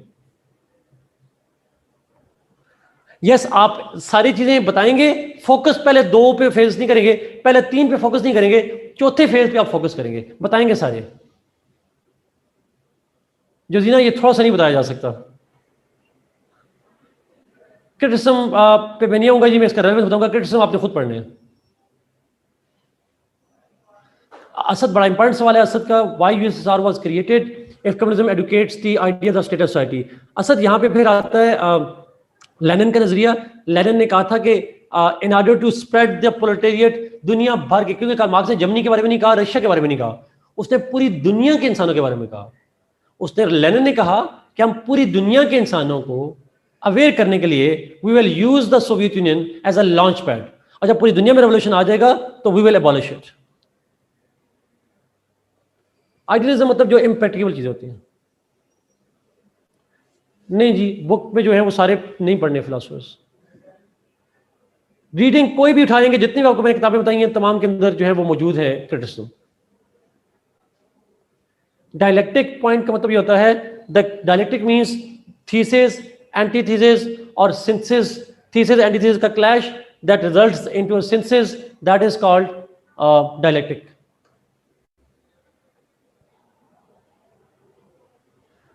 Yes, आप सारी चीजें बताएंगे, फोकस पहले 2 पे फेस नहीं करेंगे, पहले 3 पे फोकस नहीं करेंगे, चौथे फेज पे आप फोकस करेंगे, बताएंगे सारे। जो जी ना, ये थोड़ा सा नहीं बताया जा सकता। क्रिटिसिज्म पे मैं नहीं आऊंगा जी, मैं इसका रेलेवेंस बताऊंगा, क्रिटिसिज्म आपने खुद पढ़ने हैं। असद बड़ा इंपॉर्टेंट सवाल है असद का, why USSR was created if communism educates the ideas of state society. Asad यहाँ पे फिर आता है लेनिन का नजरिया। लेनिन ने कहा था कि in order to spread the proletariat दुनिया भर के, क्योंकि कार्ल मार्क्स ने जर्मनी के बारे में नहीं कहा, रशिया के बारे में नहीं कहा, उसने पूरी दुनिया के इंसानों के बारे में कहा। उसने, लेनिन ने कहा कि हम पूरी दुनिया के इंसानों को अवेयर करने के लिए we will use the Soviet Union as a launch pad, और जब पूरी दुनिया में रेवोल्यूशन आ जाएगा तो we will abolish it. Idealism मतलब जो इम्प्रैक्टिकल चीजें होती हैं। नहीं जी, बुक में जो है वो सारे नहीं पढ़ने फिलोसफर्स। रीडिंग कोई भी उठाएंगे, जितनी भी आपको मैंने किताबें बताई हैं तमाम के अंदर जो है वो मौजूद है क्रिटिसिज्म। डायलेक्टिक पॉइंट का मतलब ये होता है, the dialectic means thesis, antithesis और सिंथेसिस। थीसिस एंटीथीसिस का clash that results into a synthesis, that is called dialectic.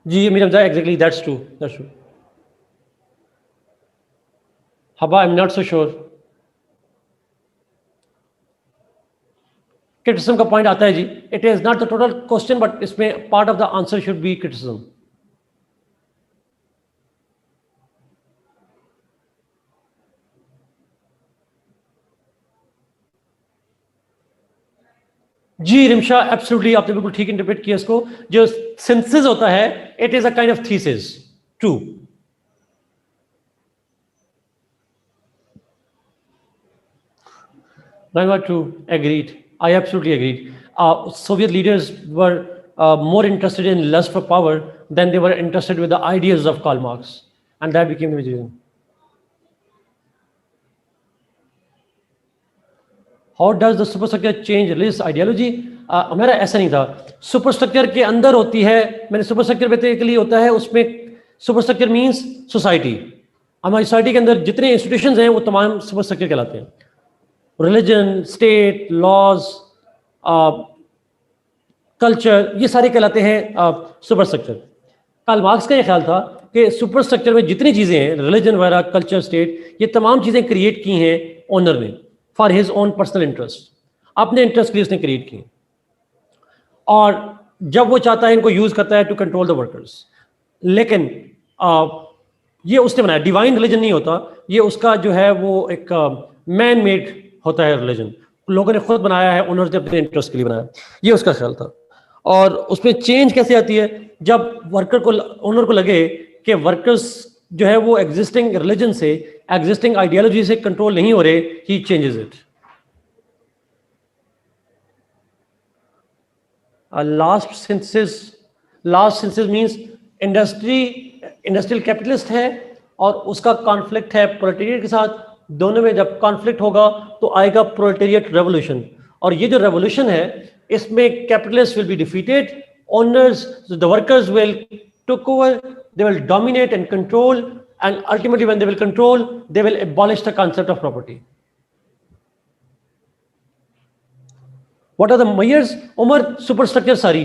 जी मीरा जाए, exactly that's true, that's true. Hiba, I am not so sure. Criticism का पॉइंट आता है जी, it is not the total question but इसमें part of the answer should be criticism. जी Rimsha, absolutely आपने बिल्कुल ठीक इंटरप्रेट किया इसको। जो सिंथेसिस होता है it is a kind of thesis. True. True, agreed. I absolutely agreed. Soviet leaders were more interested in lust for power than they were interested with the ideas of Karl Marx, and that became the vision. How does the superstructure change religious ideology? हमारा ऐसा नहीं था। Superstructure के अंदर होती है, मैंने superstructure basically होता है उसमें, सुपरस्ट्रक्चर मींस सोसाइटी। हमारी सोसाइटी के अंदर जितने इंस्टीट्यूशंस हैं वो तमाम सुपरस्ट्रक्चर कहलाते हैं। रिलीजन, स्टेट, लॉज, कल्चर, ये सारे कहलाते हैं सुपरस्ट्रक्चर। कार्ल मार्क्स का ये ख्याल था कि सुपरस्ट्रक्चर में जितनी चीज़ें हैं, रिलीजन वगैरह, कल्चर, स्टेट, ये तमाम चीज़ें क्रिएट की हैं ओनर ने for his own personal interest, अपने इंटरेस्ट के लिए उसने क्रिएट की, और जब वो चाहता है इनको यूज़ करता है टू कंट्रोल द वर्कर्स। लेकिन ये उसने बनाया, डिवाइन रिलीजन नहीं होता ये, उसका जो है वो एक मैन मेड होता है रिलीजन, लोगों ने खुद बनाया है, ओनर्स ने अपने इंटरेस्ट के लिए बनाया, ये उसका ख्याल था। और उसमें चेंज कैसे आती है, जब वर्कर को, ओनर को लगे कि वर्कर्स जो है वो एग्जिस्टिंग रिलीजन से, एग्जिस्टिंग आइडियोलॉजी से कंट्रोल नहीं हो रहे, he changes it. Last synthesis means industrial capitalist है और उसका कॉन्फ्लिक्ट है प्रोलेटेरिएट के साथ। दोनों में जब कॉन्फ्लिक्ट होगा तो आएगा प्रोलेटेरिएट रेवोल्यूशन, और ये जो रेवोल्यूशन है इसमें capitalist will be defeated, owners, the workers will took over, they will dominate and control, and ultimately when they will control they will abolish the concept of property. What are the Mayer's Umar superstructure? Sorry,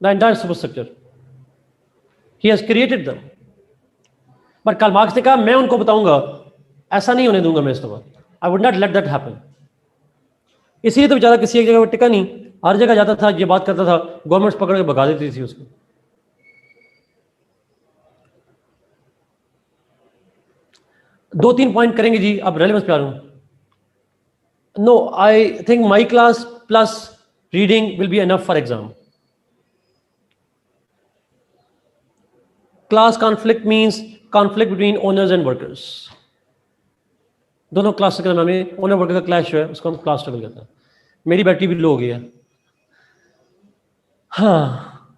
the entire superstructure. He has created them. But Karl Marx ने कहा मैं उनको बताऊंगा, ऐसा नहीं होने दूंगा मैं इस तरह। I would not let that happen. इसीलिए तो बेचारा किसी एक जगह पर टिका नहीं, हर जगह जाता था, ये बात करता था, गवर्नमेंट्स पकड़ के भगा देती थी उसको। दो तीन पॉइंट करेंगे जी, अब रेलेवेंस पे आ रहा हूं। No, I think my class plus reading will be enough for exam. Class conflict means conflict between owners and workers. दोनों क्लास के में ओनर वर्कर का क्लैश है, उसको हम क्लास स्ट्रगल कहते हैं। मेरी बैटरी भी लो हो गई है। हाँ,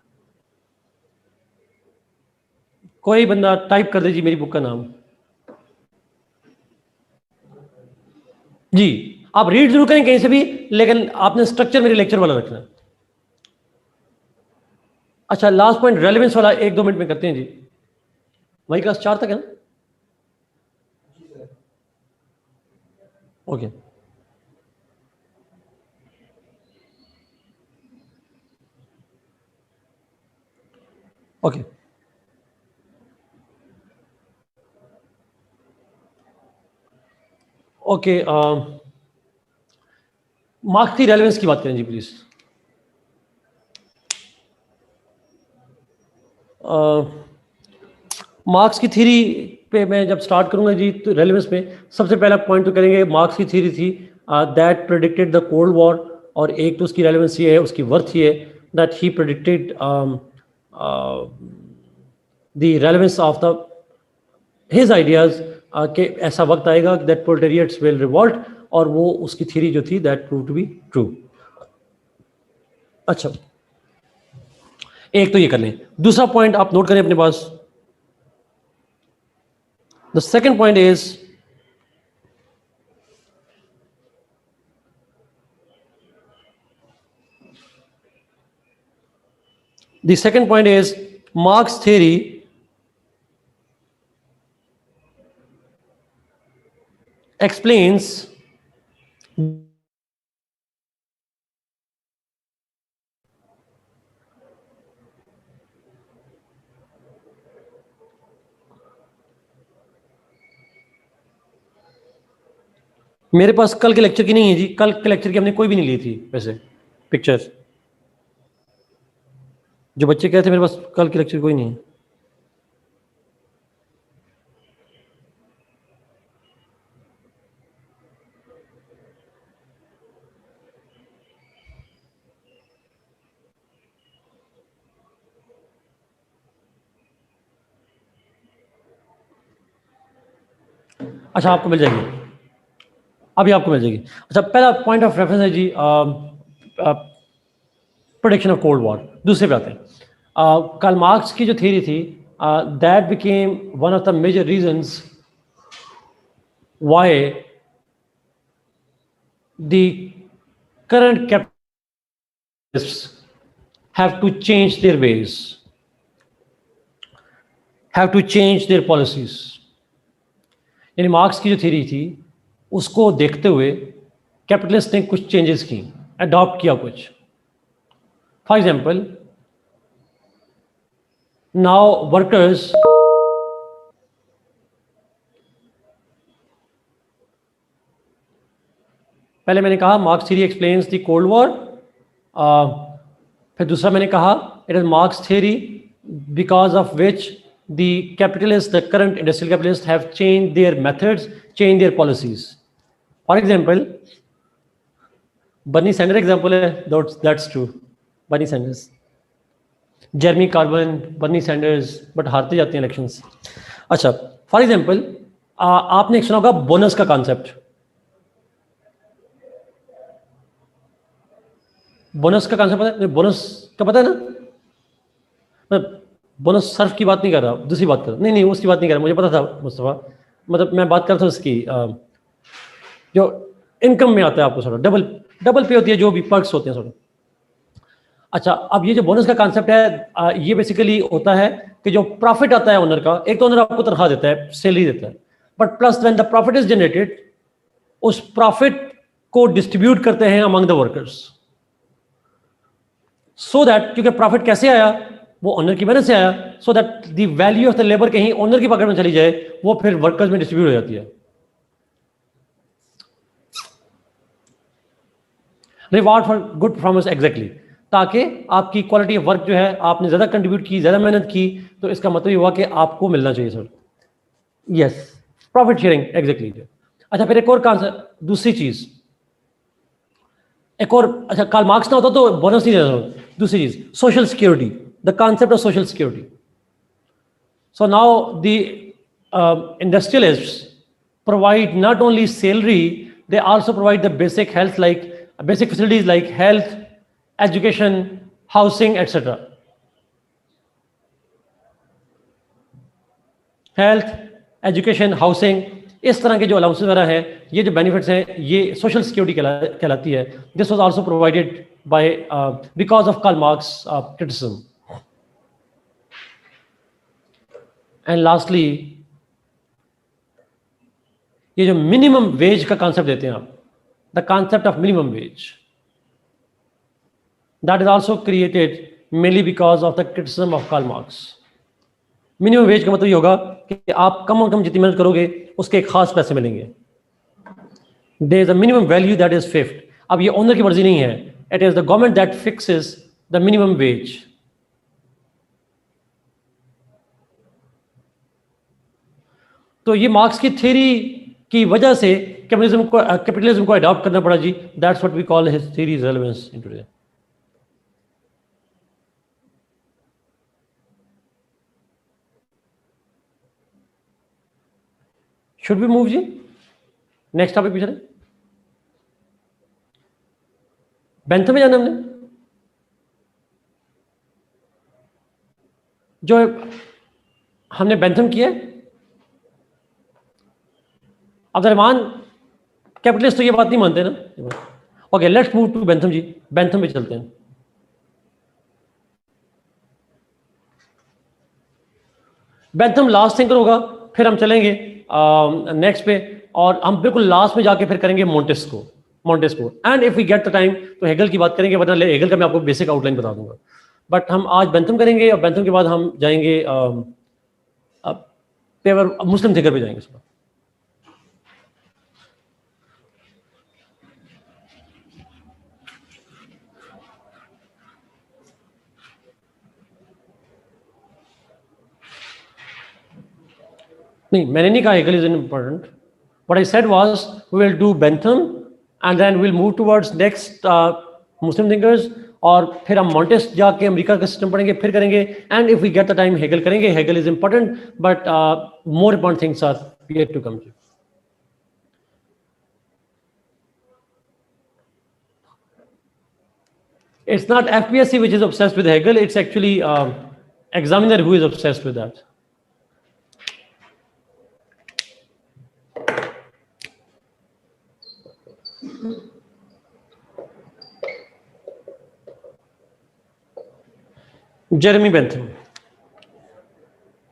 कोई बंदा टाइप कर दीजिए मेरी बुक का नाम जी। आप रीड जरूर करें कहीं से भी, लेकिन आपने स्ट्रक्चर मेरे लेक्चर वाला रखना है। अच्छा, लास्ट पॉइंट रेलेवेंस वाला 1-2 मिनट में करते हैं जी। वही क्लास 4 तक है ना? ओके। Okay, okay. मार्क्स की रेलेवेंस की बात करें जी प्लीज। मार्क्स की थ्योरी पे मैं जब स्टार्ट करूंगा जी, तो रेलेवेंस में सबसे पहला पॉइंट तो करेंगे, मार्क्स की थ्योरी थी that predicted the cold war, और एक तो उसकी रेलेवेंस ये है, उसकी वर्थ ये है that he predicted the relevance of the his ideas कि ऐसा वक्त आएगा दैट प्रोलेटेरिएट्स विल रिवॉल्ट, और वो उसकी थ्योरी जो थी that prove to be true. अच्छा, एक तो ये कर लें। दूसरा पॉइंट आप नोट करें अपने पास। The second point is the second point is Marx theory explains मेरे पास कल के लेक्चर की नहीं है जी, कल के लेक्चर की हमने कोई भी नहीं ली थी वैसे पिक्चर। जो बच्चे कहते थे मेरे पास कल के लेक्चर कोई नहीं है। अच्छा, आपको मिल जाएगी, अभी आपको मिल जाएगी। अच्छा, पहला पॉइंट ऑफ रेफरेंस है जी प्रेडिक्शन ऑफ कोल्ड वॉर। दूसरे पे आते हैं। कार्ल मार्क्स की जो थ्योरी थी that became one of the major reasons why the current capitalists have to change their ways, have to change their policies। यानी marks की जो थ्योरी थी उसको देखते हुए कैपिटलिस्ट ने कुछ चेंजेस की, अडॉप्ट किया कुछ। फॉर एग्जाम्पल, नाउ वर्कर्स पहले मैंने कहा marks theory explains the cold war, फिर दूसरा मैंने कहा it is marks theory because of which the capitalists, the current industrial capitalists have changed their methods, changed their policies. For example, Bernie Sanders example है, that's true. Bernie Sanders, Jeremy Corbyn, Bernie Sanders, but हारते जाते हैं elections. अच्छा, for example आपने एक सुना होगा bonus का कॉन्सेप्ट। बोनस का कॉन्सेप्ट पता है? बोनस का पता है ना? बोनस सर्फ की बात नहीं कर रहा, दूसरी बात कर रहा। नहीं, उसकी बात नहीं कर रहा, मुझे पता था मुस्तफा। मतलब मैं बात कर रहा था उसकी जो इनकम में आता है आपको, थोड़ा डबल पे होती है, जो भी पर्क्स होते हैं थोड़ा। अच्छा, अब ये जो बोनस का कॉन्सेप्ट है ये बेसिकली होता है कि जो प्रॉफिट आता है ओनर का, एक तो ओनर आपको तनख्वाह देता है, सैलरी देता है, but plus when the profit is generated, उस प्रॉफिट को डिस्ट्रीब्यूट करते हैं among the workers, so that, क्योंकि प्रॉफिट कैसे आया, वो ओनर की मेहनत से आया, so that the value of the labour कहीं ओनर की पकड़ में चली जाए, वो फिर वर्कर्स में डिस्ट्रीब्यूट हो जाती है। Reward for good performance, exactly, ताकि आपकी क्वालिटी ऑफ वर्क जो है, आपने ज़्यादा कंट्रीब्यूट की, ज़्यादा मेहनत की, तो इसका मतलब ये हुआ कि आपको मिलना चाहिए sir. Yes, profit sharing, exactly. अच्छा, फिर एक और कॉन्सेप्ट, दूसरी चीज़, एक और, अच्छा, कार्ल मार्क्स ना होता तो बोनस नहीं देता। दूसरी चीज़, social security, the concept of social security. So now the industrialists provide not only salary, they also provide the basic health, like basic facilities like health, education, housing, etc. Health, education, housing, इस तरह के जो allowances वगैरह हैं, ये जो benefits हैं, ये सोशल सिक्योरिटी कहलाती है। This was also provided by because of Karl Marx criticism. And lastly ये जो मिनिमम वेज का कॉन्सेप्ट देते हैं आप, the concept of minimum wage, that is also created mainly because of the criticism of Karl Marx. Minimum wage का मतलब ये होगा कि आप कम से कम जितनी मेहनत करोगे उसके एक खास पैसे मिलेंगे। There is a minimum value that is fixed. अब ये ओनर की मर्जी नहीं है, it is the government that fixes the minimum wage. तो ये मार्क्स की थ्योरी की वजह से कैपिटलिज्म को अडॉप्ट करना पड़ा जी। That's what we call his theories relevance in today. Should we move जी नेक्स्ट टॉपिक पे चले? बेंथम में जाना हमने, जो हमने बेंथम किया। अब्दुर्रहमान कैपिटलिस्ट तो ये बात नहीं मानते ना। Okay, let's move to Bentham ji. Bentham पे चलते हैं। बेंथम लास्ट थिंकर होगा, फिर हम चलेंगे नेक्स्ट पे, और हम बिल्कुल लास्ट में जाके फिर करेंगे Montesquieu and if we get the time तो हेगल की बात करेंगे, वरना हेगल का मैं आपको बेसिक आउटलाइन बता दूंगा। बट हम आज बेंथम करेंगे और बेंथम के बाद हम जाएंगे पेवर मुस्लिम थिंकर पे जाएंगे। नहीं, मैंने नहीं कहा Hegel is important. What I said was we will do Bentham and then will move towards next Muslim thinkers, और फिर हम मॉन्टेस्क जाके अमेरिका का सिस्टम पढ़ेंगे, फिर करेंगे and if we get the time Hegel करेंगे। Hegel is important but more important things are yet to come. It's not FPSC which is obsessed with Hegel, it's actually examiner who is obsessed with that. Jeremy Bentham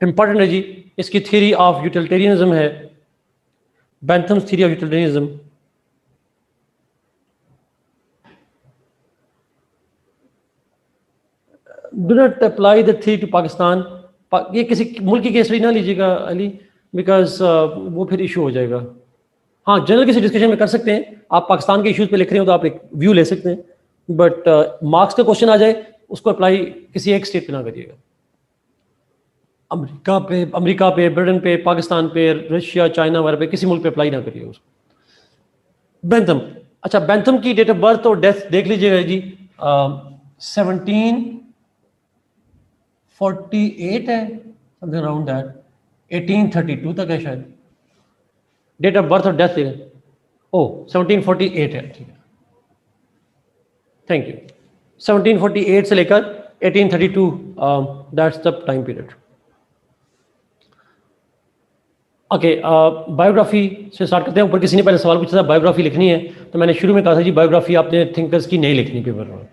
important है जी। इसकी theory of utilitarianism है, Bentham's theory of utilitarianism. Do not apply the theory to Pakistan. ये किसी मुल्क की case ना लीजिएगा अली, बिकॉज वो फिर इशू हो जाएगा। हाँ, जनरल किसी डिस्कशन में कर सकते हैं। आप पाकिस्तान के इश्यूज पे लिख रहे हो तो आप एक व्यू ले सकते हैं, बट मार्क्स का क्वेश्चन आ जाए उसको अप्लाई किसी एक स्टेट पे ना करिएगा। अमेरिका पे, ब्रिटेन पे, पाकिस्तान पे, रशिया, चाइना वगैरह पे, किसी मुल्क पे अप्लाई ना करिए उसको। बेंथम, अच्छा, बेंथम की डेट ऑफ बर्थ और डेथ देख लीजिएगा जी। 1748 है, समथिंग अराउंड दैट। 1832 तक है शायद। डेट ऑफ बर्थ और डेथ है, ओ 1748 है, ठीक है, थैंक यू। 1748 से लेकर 1832, that's the time period. Okay, biography से स्टार्ट करते हैं। ऊपर किसी ने पहले सवाल पूछा था बायोग्राफी लिखनी है, तो मैंने शुरू में कहा था जी बायोग्राफी आपने थिंकर्स की नहीं लिखनी पेपर में।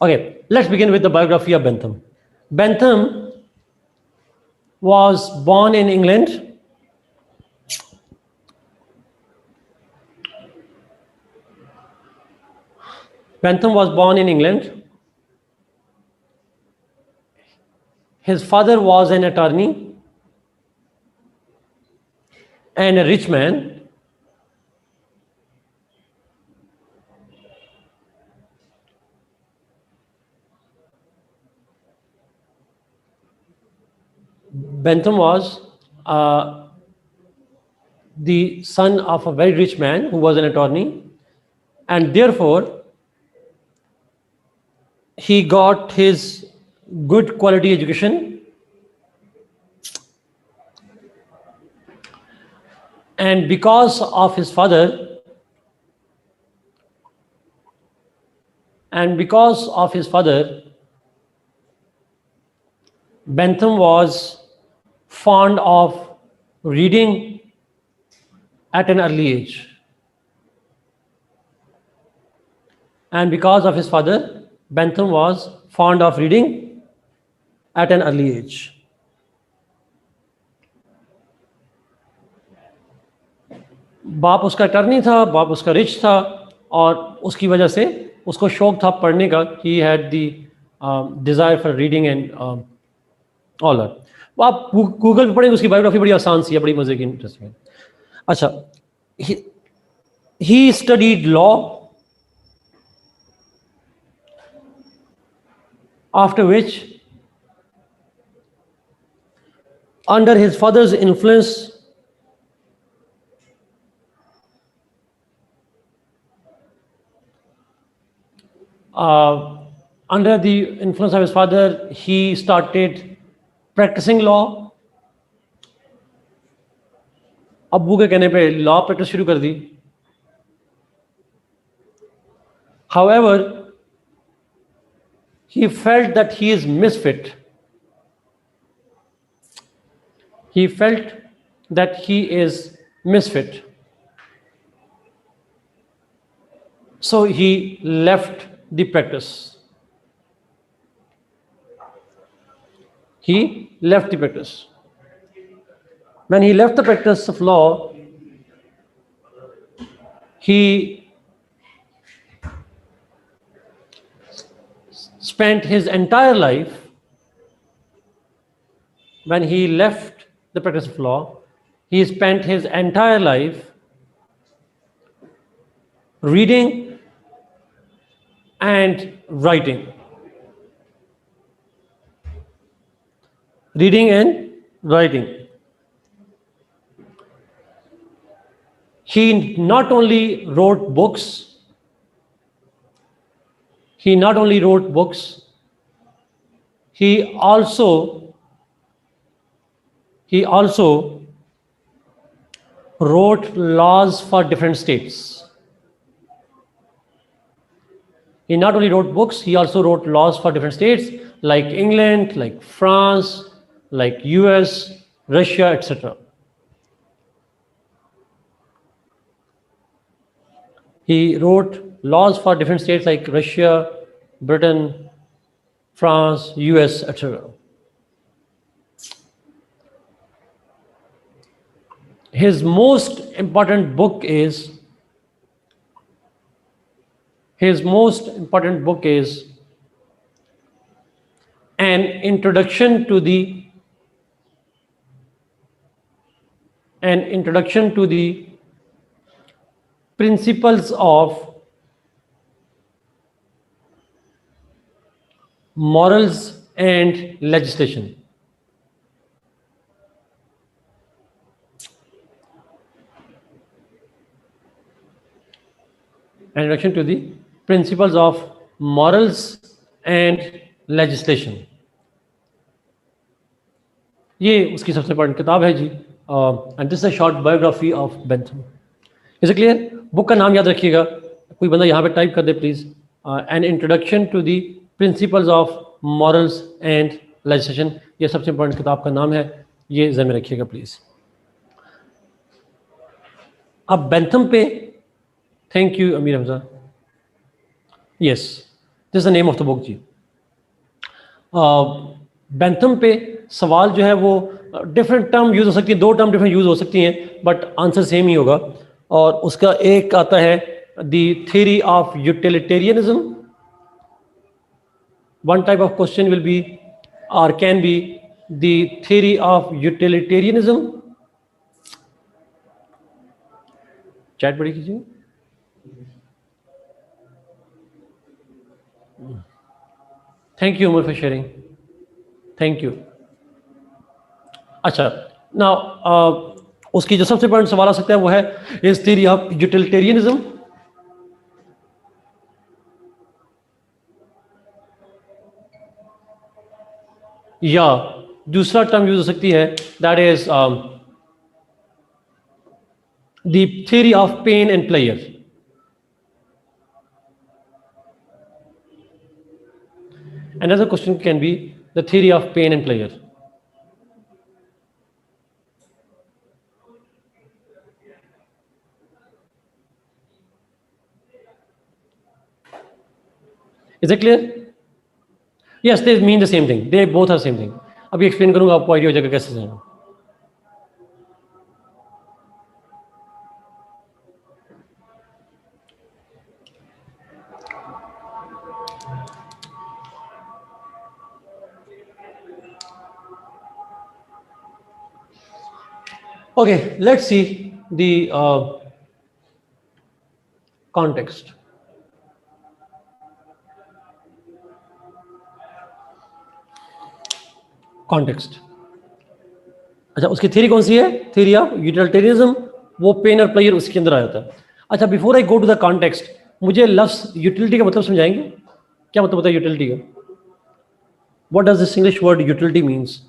Okay, let's begin with the biography of Bentham. Bentham was born in England. Bentham was born in England. His father was an attorney and a rich man. Bentham was the son of a very rich man who was an attorney, and therefore he got his good quality education and because of his father Bentham was fond of reading at an early age, and because of his father Bentham was fond of reading at an early age. बाप उसका attorney था, बाप उसका rich था, और उसकी वजह से उसको शौक था पढ़ने का. He had the desire for reading and all that. वो आप गूगल पे पढ़ेंगे, उसकी बायोग्राफी बड़ी आसान सी है, बड़ी मजे की, इंटरेस्टिंग है. अच्छा, he studied law, after which, under his father's influence, under the influence of his father, he started practicing law. अब्बू के कहने पे लॉ प्रैक्टिस शुरू कर दी. However, he felt that he is misfit. He felt that he is misfit. So he left the practice. He left the practice. When he left the practice of law, he spent his entire life, when he left the practice of law, he spent his entire life reading and writing. Reading and writing. He not only wrote books, he also wrote laws for different states. He not only wrote books, he also wrote laws for different states like England, like France, like US, Russia, etc. He wrote laws for different states like Russia, Britain, France, US, etc. His most important book is an introduction to the principles of morals and legislation. An introduction to the principles of morals and legislation. ये उसकी सबसे important किताब है जी. And this is a short biography of Bentham. Is it clear? Book का नाम याद रखिएगा, कोई बंदा यहाँ पे टाइप कर दे please. An introduction to the principles of morals and legislation. ये सबसे इंपॉर्टेंट किताब का नाम है, ये ज़हन में रखिएगा प्लीज. अब बेंथम पे, thank you Amir Hamza. Yes, this is the name of the book जी. बेंथम पे सवाल जो है वो डिफरेंट टर्म यूज हो सकती है, 2 टर्म डिफरेंट यूज हो सकती हैं, बट आंसर सेम ही होगा. और उसका एक आता है the theory of utilitarianism. One type of question will be और can be the theory of utilitarianism. Chat बड़ी कीजिए. Thank you Umar for sharing, thank you. अच्छा, ना उसकी जो सबसे बड़ा सवाल आ सकता है वो है इज थ्योरी ऑफ यूटिलिटेरियनिज्म. या दूसरा टर्म यूज हो सकती है, that is the theory of pain and pleasure. Another question can be the theory of pain and pleasure. Is it clear? Yes, they mean the same thing. They both are same thing. अभी explain करूंगा, आपको idea हो जाएगा कैसे जाना. Okay, let's see the context. Context. अच्छा, उसकी theory कौन सी है? Theory of utilitarianism. वो पेन और प्लेयर उसके अंदर आया था. अच्छा, before I go to the context, मुझे लफ्ज यूटिलिटी का मतलब समझाएंगे? क्या मतलब होता है यूटिलिटी का? What does this English word utility means?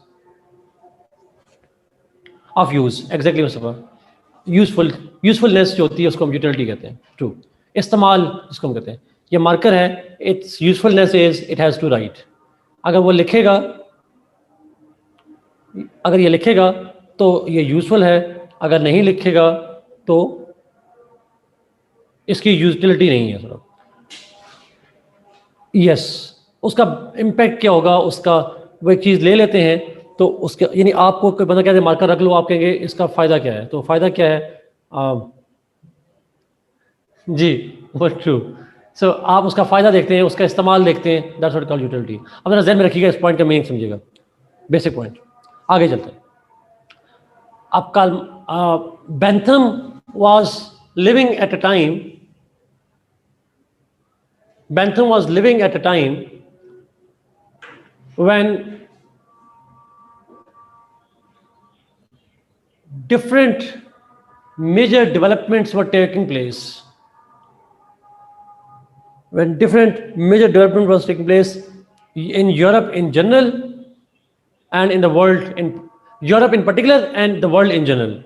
Of use. Exactly Mustafa. Useful, usefulness जो होती है उसको हम यूटिलिटी कहते हैं. ट्रू. इस्तेमाल जिसको हम कहते हैं. ये मार्कर है. Its usefulness is it has to write. अगर वो लिखेगा, अगर ये लिखेगा तो ये यूजफुल है. अगर नहीं लिखेगा तो इसकी यूटिलिटी नहीं है सर. यस. उसका इम्पैक्ट क्या होगा, उसका वो एक चीज़ ले लेते हैं तो उसके, यानी आपको कोई बंदा कहते हैं मार्कर रख लो, आप कहेंगे इसका फ़ायदा क्या है? तो फ़ायदा क्या है? जी, बट ट्रू. सो आप उसका फ़ायदा देखते हैं, उसका इस्तेमाल देखते हैं. That's what called utility. अब जरा ज़हन में रखिएगा, इस पॉइंट का मीनिंग समझिएगा. Basic point. आगे चलते हैं. आपका Bentham was living at a time. Bentham was living at a time when different major developments were taking place. When different major development was taking place in Europe in general and in the world, in Europe in particular and the world in general.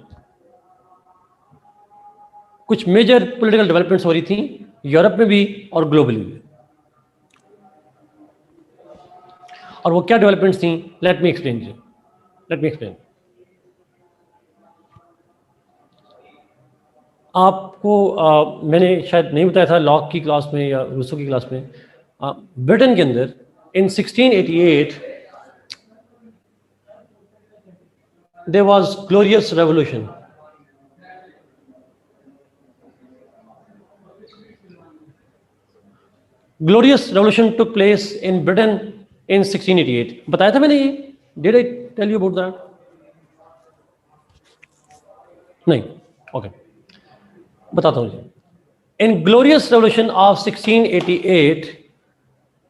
कुछ major political developments हो रही थी Europe में भी और globally भी. और वो क्या डेवलपमेंट्स थी? Let me explain. Let me explain. आपको मैंने शायद नहीं बताया था लॉक की क्लास में या रूसो की क्लास में. ब्रिटेन के अंदर in 1688 there was glorious revolution. Glorious revolution took place in Britain in 1688. बताया था मैंने ये? Did I tell you about that? नहीं. ओके, बताता हूँ. In glorious revolution of 1688,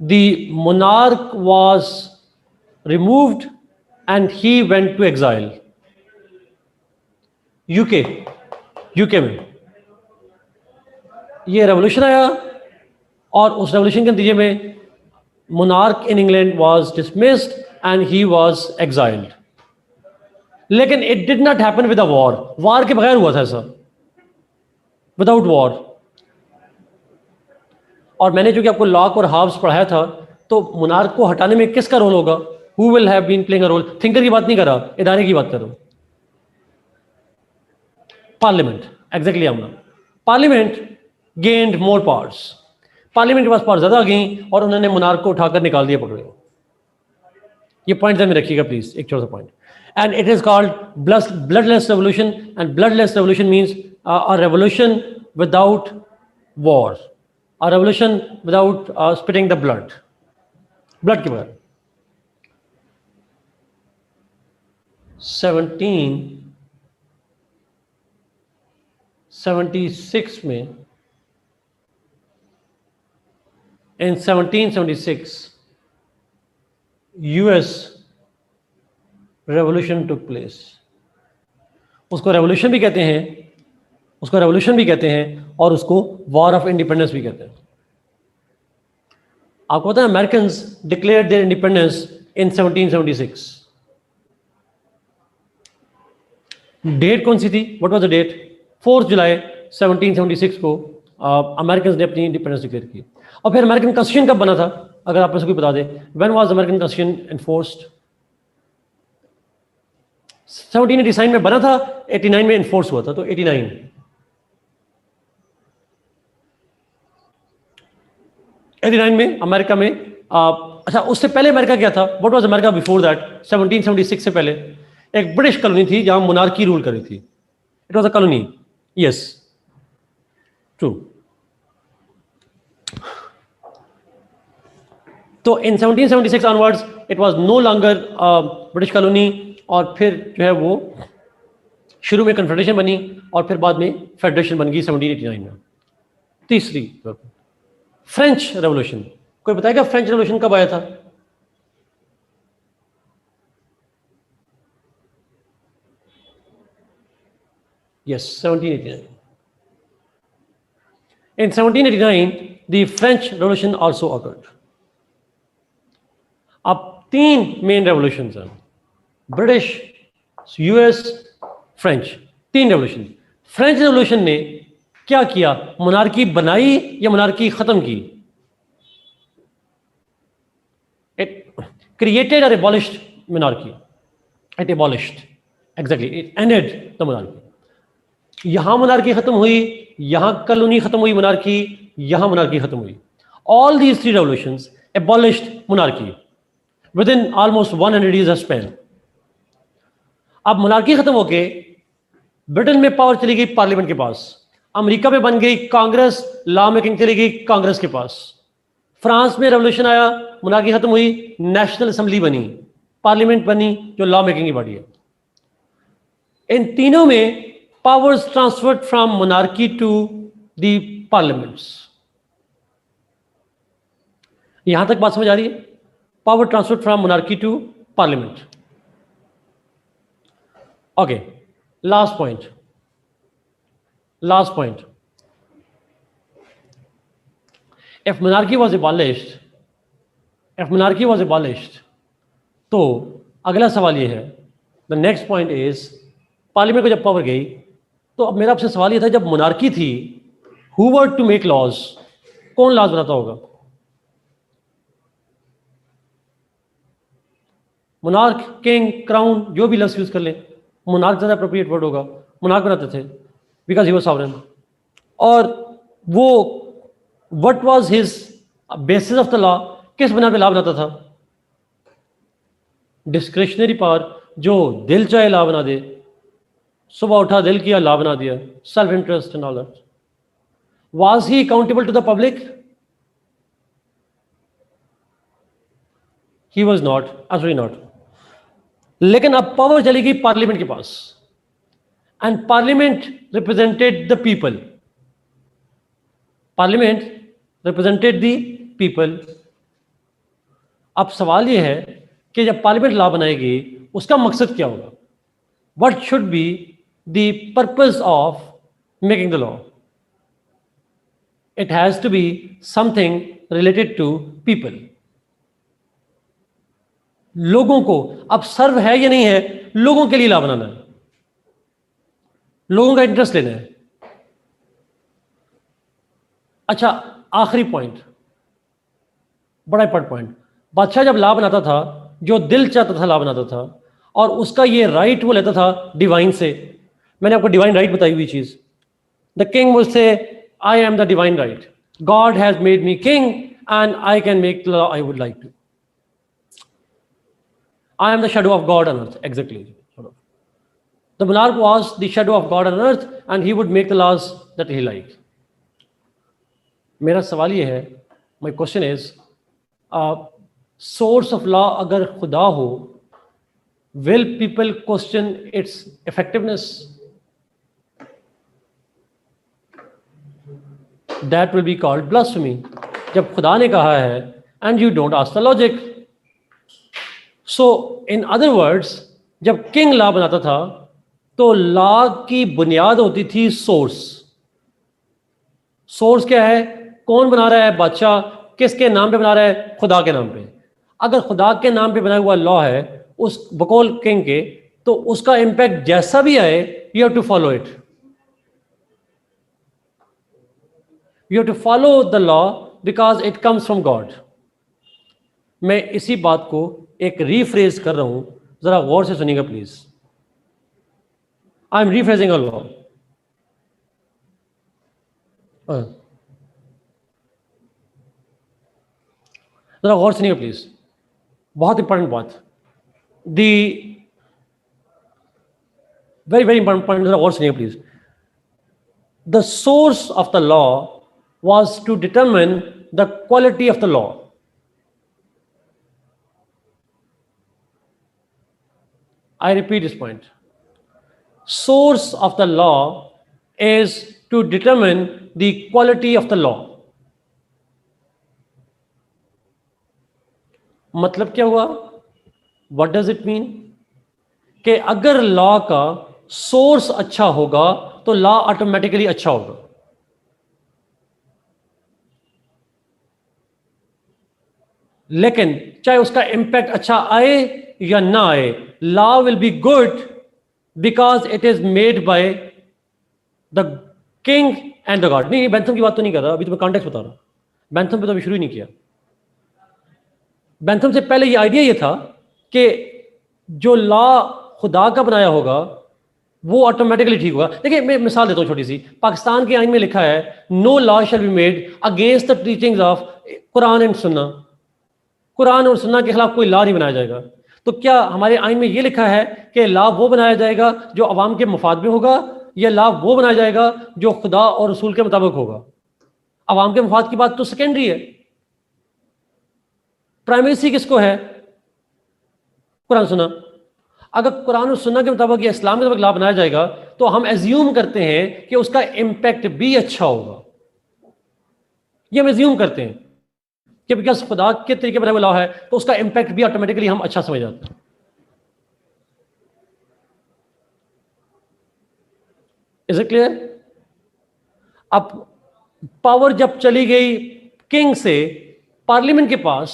the monarch was removed and he went to exile. UK में ये revolution आया और उस रेवोल्यूशन के नतीजे में monarch in England was dismissed and he was exiled. लेकिन it did not happen with a war. वार के बगैर हुआ था ऐसा, विदाउट वॉर. और मैंने जो कि आपको लॉक और हाव्स पढ़ाया था, तो मोनार्क को हटाने में किसका रोल होगा? Who will have been playing a role? Thinker की बात नहीं कर रहा, इदारे की बात कर रहा हूं. पार्लियामेंट. एग्जैक्टली आमना. पार्लियामेंट गेन्ड मोर पावर्स. पार्लियामेंट के पास पावर ज्यादा आ गई और उन्होंने मोनार्क को उठाकर निकाल दिया पकड़े. ये पॉइंट ध्यान में रखिएगा प्लीज, एक छोटा सा point. And it is called bloodless revolution. And bloodless revolution means a revolution without war, a revolution without spitting the blood के बगैर. 1776 में, in 1776 US revolution took place. उसको रेवोल्यूशन भी कहते हैं, उसको रेवोल्यूशन भी कहते हैं और उसको वॉर ऑफ इंडिपेंडेंस भी कहते हैं. आपको पता है Americans declared their independence in 1776. Date कौन सी थी? What was the date? 4 जुलाई 1776 को अमेरिकन्स ने अपनी इंडिपेंडेंस डिक्लेयर की. और फिर अमेरिकन कॉन्स्टिट्यूशन कब बना था? अगर आप सबको बता दें, when was American constitution enforced? 1789 में बना था, 89 में एनफोर्स हुआ था. तो 89 में अमेरिका में. अच्छा, उससे पहले अमेरिका क्या था? What was America before that? 1776 से पहले एक ब्रिटिश कॉलोनी थी जहां मोनार्की रूल कर रही थी. It was a colony. Yes, true. तो in 1776 onwards it was no longer British colony. और फिर जो है वो शुरू में कन्फेडरेशन बनी और फिर बाद में फेडरेशन बन गई 1789 में। तीसरी, फ्रेंच रेवोल्यूशन। कोई बताएगा फ्रेंच रेवोल्यूशन कब आया था? Yes, 1789. In 1789, the French Revolution also occurred. अब 3 मेन रेवोल्यूशन हैं, British, US, French, 3 revolution. French revolution ने क्या किया? मोनार्की बनाई या मोनार्की खत्म की? It created or abolished monarchy. It abolished. Exactly. It ended the monarchy. यहां मोनार्की खत्म हुई, यहां कॉलोनी खत्म हुई मोनार्की, यहां मोनार्की खत्म हुई। All these 3 revolutions abolished monarchy within almost 100 years of span. अब मोनार्की खत्म होके ब्रिटेन में पावर चली गई पार्लियामेंट के पास, अमेरिका में बन गई कांग्रेस, लॉ मेकिंग चली गई कांग्रेस के पास, फ्रांस में रेवोल्यूशन आया, मोनार्की खत्म हुई, नेशनल असेंबली बनी, पार्लियामेंट बनी जो लॉ मेकिंग की बॉडी है। इन तीनों में powers transferred from monarchy to the parliaments. यहां तक बात समझ आ रही है? Power transferred from monarchy to parliament. Okay, last point. If monarchy was abolished, तो अगला सवाल ये है, the next point is, parliament को जब पावर गई, तो अब मेरा आपसे सवाल ये था, जब मोनार्की थी, who were to make laws? कौन लॉज बनाता होगा? मोनार्क, किंग, क्राउन, जो भी लफ्ज यूज कर ले, मोनार्क ज्यादा अप्रोप्रिएट वर्ड होगा। मोनार्क बनाते थे बिकॉज ही वाज सॉवरेन। और वो what was his basis of the law? किस बना पे लॉ बनाता था? डिस्क्रिशनरी पावर, जो दिल चाहे लॉ बना दे, सुबह उठा दिल किया लॉ बना दिया, self interest and all that. Was he accountable to the public? He was not, absolutely not. लेकिन अब पावर चली गई पार्लियामेंट के पास, and parliament represented the people. अब सवाल यह है कि जब पार्लियामेंट लॉ बनाएगी, उसका मकसद क्या होगा? What should be the purpose of making the law? It has to be something related to people. लोगों को अब सर्व है या नहीं है, लोगों के लिए लॉ बनाना है, लोगों का इंटरेस्ट लेना है। अच्छा, आखिरी पॉइंट, बड़ा इंपॉर्टेंट पॉइंट। बादशाह जब लॉ बनाता था, जो दिल चाहता था लॉ बनाता था, और उसका ये राइट वो लेता था डिवाइन से। मैंने आपको डिवाइन राइट बताई हुई चीज। The king will say, I am the divine right, God has made me king and I can make the law I would like to. I am the shadow of God on earth, exactly. The monarch was the shadow of God on earth and he would make the laws that he liked. मेरा सवाल ये है, my question is, source of law अगर खुदा हो, will people question its effectiveness? That will be called blasphemy. जब खुदा ने कहा है and you don't ask the logic. So in other words, जब किंग लॉ बनाता था तो लॉ की बुनियाद होती थी सोर्स। सोर्स क्या है? कौन बना रहा है? बादशाह। किसके नाम पे बना रहा है? खुदा के नाम पे। अगर खुदा के नाम पे बनाया हुआ लॉ है उस बकौल किंग के, तो उसका इंपैक्ट जैसा भी आए, you have to follow it. You have to follow the law because it comes from God. मैं इसी बात को एक रीफ्रेज कर रहा हूं, जरा गौर से सुनिएगा please. I am rephrasing a law. जरा गौर सुनिएगा प्लीज, बहुत इंपॉर्टेंट बात। दी very very important point, गौर सुनिए please. The source of the law was to determine the quality of the law. I repeat this point. source of the law is to determine the quality of the law. मतलब क्या हुआ? What does it mean? कि अगर law का source अच्छा होगा तो law automatically अच्छा होगा. लेकिन चाहे उसका इंपैक्ट अच्छा आए या ना आए, law will be good because it is made by the king and the God. नहीं, बेंथम की बात तो नहीं कर रहा, अभी तो मैं कॉन्टेक्स्ट बता रहा. बेंथम पे तो अभी शुरू ही नहीं किया. बेंथम से पहले ये आइडिया ये था कि जो लॉ खुदा का बनाया होगा वो ऑटोमेटिकली ठीक होगा. देखिए, मैं मिसाल देता हूँ छोटी सी. पाकिस्तान के आइन में लिखा है no law shall be made against the teachings of Quran and Sunnah. Quran और सुन्ना के खिलाफ कोई लॉ नहीं बनाया जाएगा. तो क्या हमारे आइन में ये लिखा है कि लॉ वो बनाया जाएगा जो अवाम के मफाद में होगा, या लॉ वो बनाया जाएगा जो खुदा और रसूल के मुताबिक होगा? अवाम के मफाद की बात तो सेकेंडरी है. प्राइमेसी किसको है? कुरान सुन्ना. अगर कुरान और सुन्ना के मुताबिक या इस्लाम के मुताबिक लॉ बनाया जाएगा तो हम एज्यूम करते हैं कि उसका इंपैक्ट भी अच्छा होगा. ये हम एज्यूम करते हैं कि बिकॉज खुदा के तरीके पर लॉ है तो उसका इंपैक्ट भी ऑटोमेटिकली हम अच्छा समझ जाते हैं. Is it clear? अब पावर जब चली गई किंग से पार्लियामेंट के पास,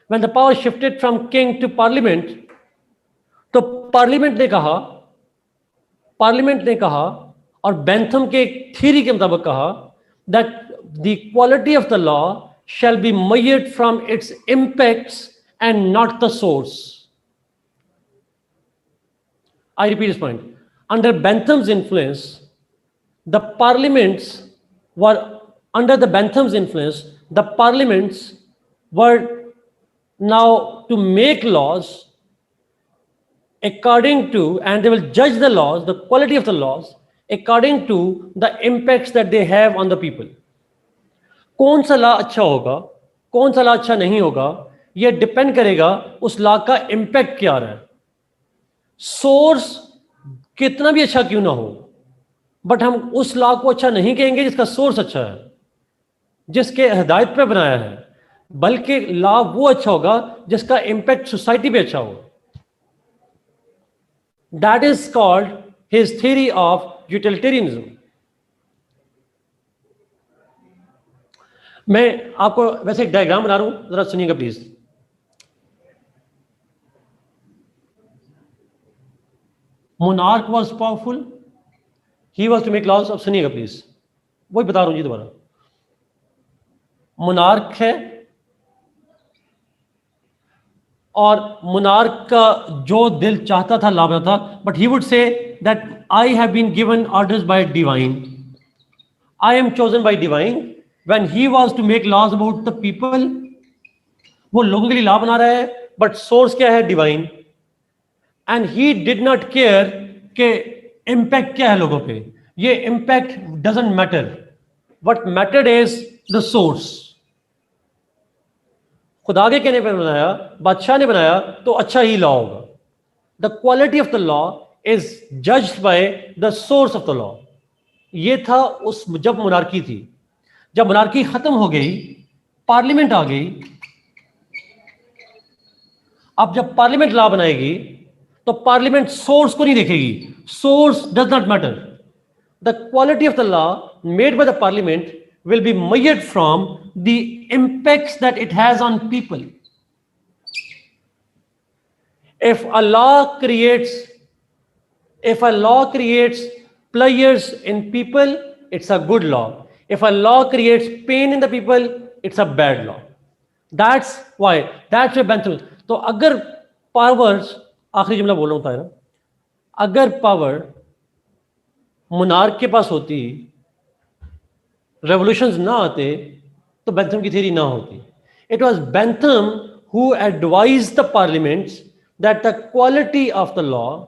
when the power shifted from king to parliament, तो पार्लियामेंट ने कहा और बेंथम के थ्योरी के मुताबिक कहा that the quality of the law shall be measured from its impacts and not the source. I repeat this point. Under Bentham's influence, the parliaments were now to make laws according to, and they will judge the laws, the quality of the laws, according to the impacts that they have on the people. कौन सा law अच्छा होगा, कौन सा law अच्छा नहीं होगा, यह डिपेंड करेगा उस लॉ का इंपैक्ट क्या रहा है. सोर्स कितना भी अच्छा क्यों ना हो, बट हम उस लॉ को अच्छा नहीं कहेंगे जिसका सोर्स अच्छा है, जिसके हिदायत पे बनाया है, बल्कि लॉ वो अच्छा होगा जिसका इंपैक्ट सोसाइटी पे अच्छा होगा. That is called his theory of utilitarianism. मैं आपको वैसे एक डायग्राम बना रहा हूं, जरा सुनिएगा please. Monarch was powerful, he was to make laws. अब सुनिएगा प्लीज, वही बता रहा हूं जी दोबारा. मोनार्क है और मोनार्क का जो दिल चाहता था लाभ था, but he would say that I have been given orders by divine, I am chosen by divine. When he was to make laws about the people, वो लोगों के लिए लॉ बना रहा है, बट सोर्स क्या है? Divine. And he did not care के इम्पैक्ट क्या है लोगों पे. ये impact doesn't matter, what mattered is the source. खुदा के कहने पर बनाया, बादशाह ने बनाया, तो अच्छा ही लॉ होगा. The quality of the law is judged by the source of the law. ये था उस जब मोनार्की थी. जब मोनार्की खत्म हो गई, पार्लियामेंट आ गई. अब जब पार्लियामेंट लॉ बनाएगी तो पार्लियामेंट सोर्स को नहीं देखेगी. Source does not matter. The quality of the law made by the parliament will be measured from the impacts that it has on people. If a law creates pleasures in people, it's a good law. If a law creates pain in the people, it's a bad law. That's why Bentham. तो अगर powers, आखिरी जुमला बोल रहा हूं, अगर power monarch के पास होती, रेवोल्यूशंस ना आते, तो बेंथम की थ्योरी ना होती. It was Bentham who advised the parliaments that the quality of the law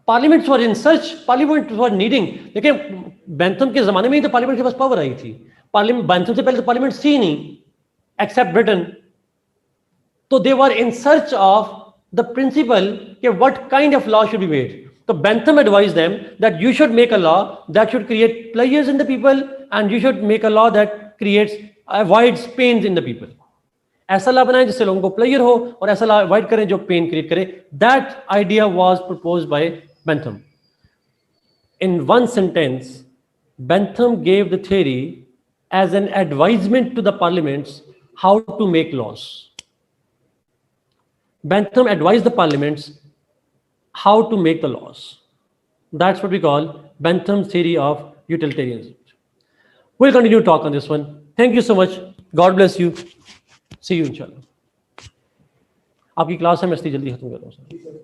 parliaments were in search, parliament were needing. देखिए, बेंथम के जमाने में ही तो पार्लियामेंट के पास पावर आई थी. पार्लियामेंट, बेंथम से पहले तो पार्लियामेंट थी नहीं, एक्सेप्ट ब्रिटेन. तो they were in search of the principle कि what kind of law should be made. So Bentham advised them that you should make a law that should create pleasures in the people and you should make a law that creates avoids pains in the people. ऐसा law बनाएं जिससे लोगों को pleasure हो और ऐसा law avoid करें जो पेन क्रिएट करे. That idea was proposed by Bentham. In one sentence, Bentham gave the theory as an advisement to the parliaments how to make laws. Bentham advised the parliaments how to make the laws. That's what we call Bentham's theory of utilitarianism. We'll continue to talk on this one. Thank you so much. God bless you. See you inshallah. आपकी class है, मैं इसलिए जल्दी खत्म कर रहा हूँ sir.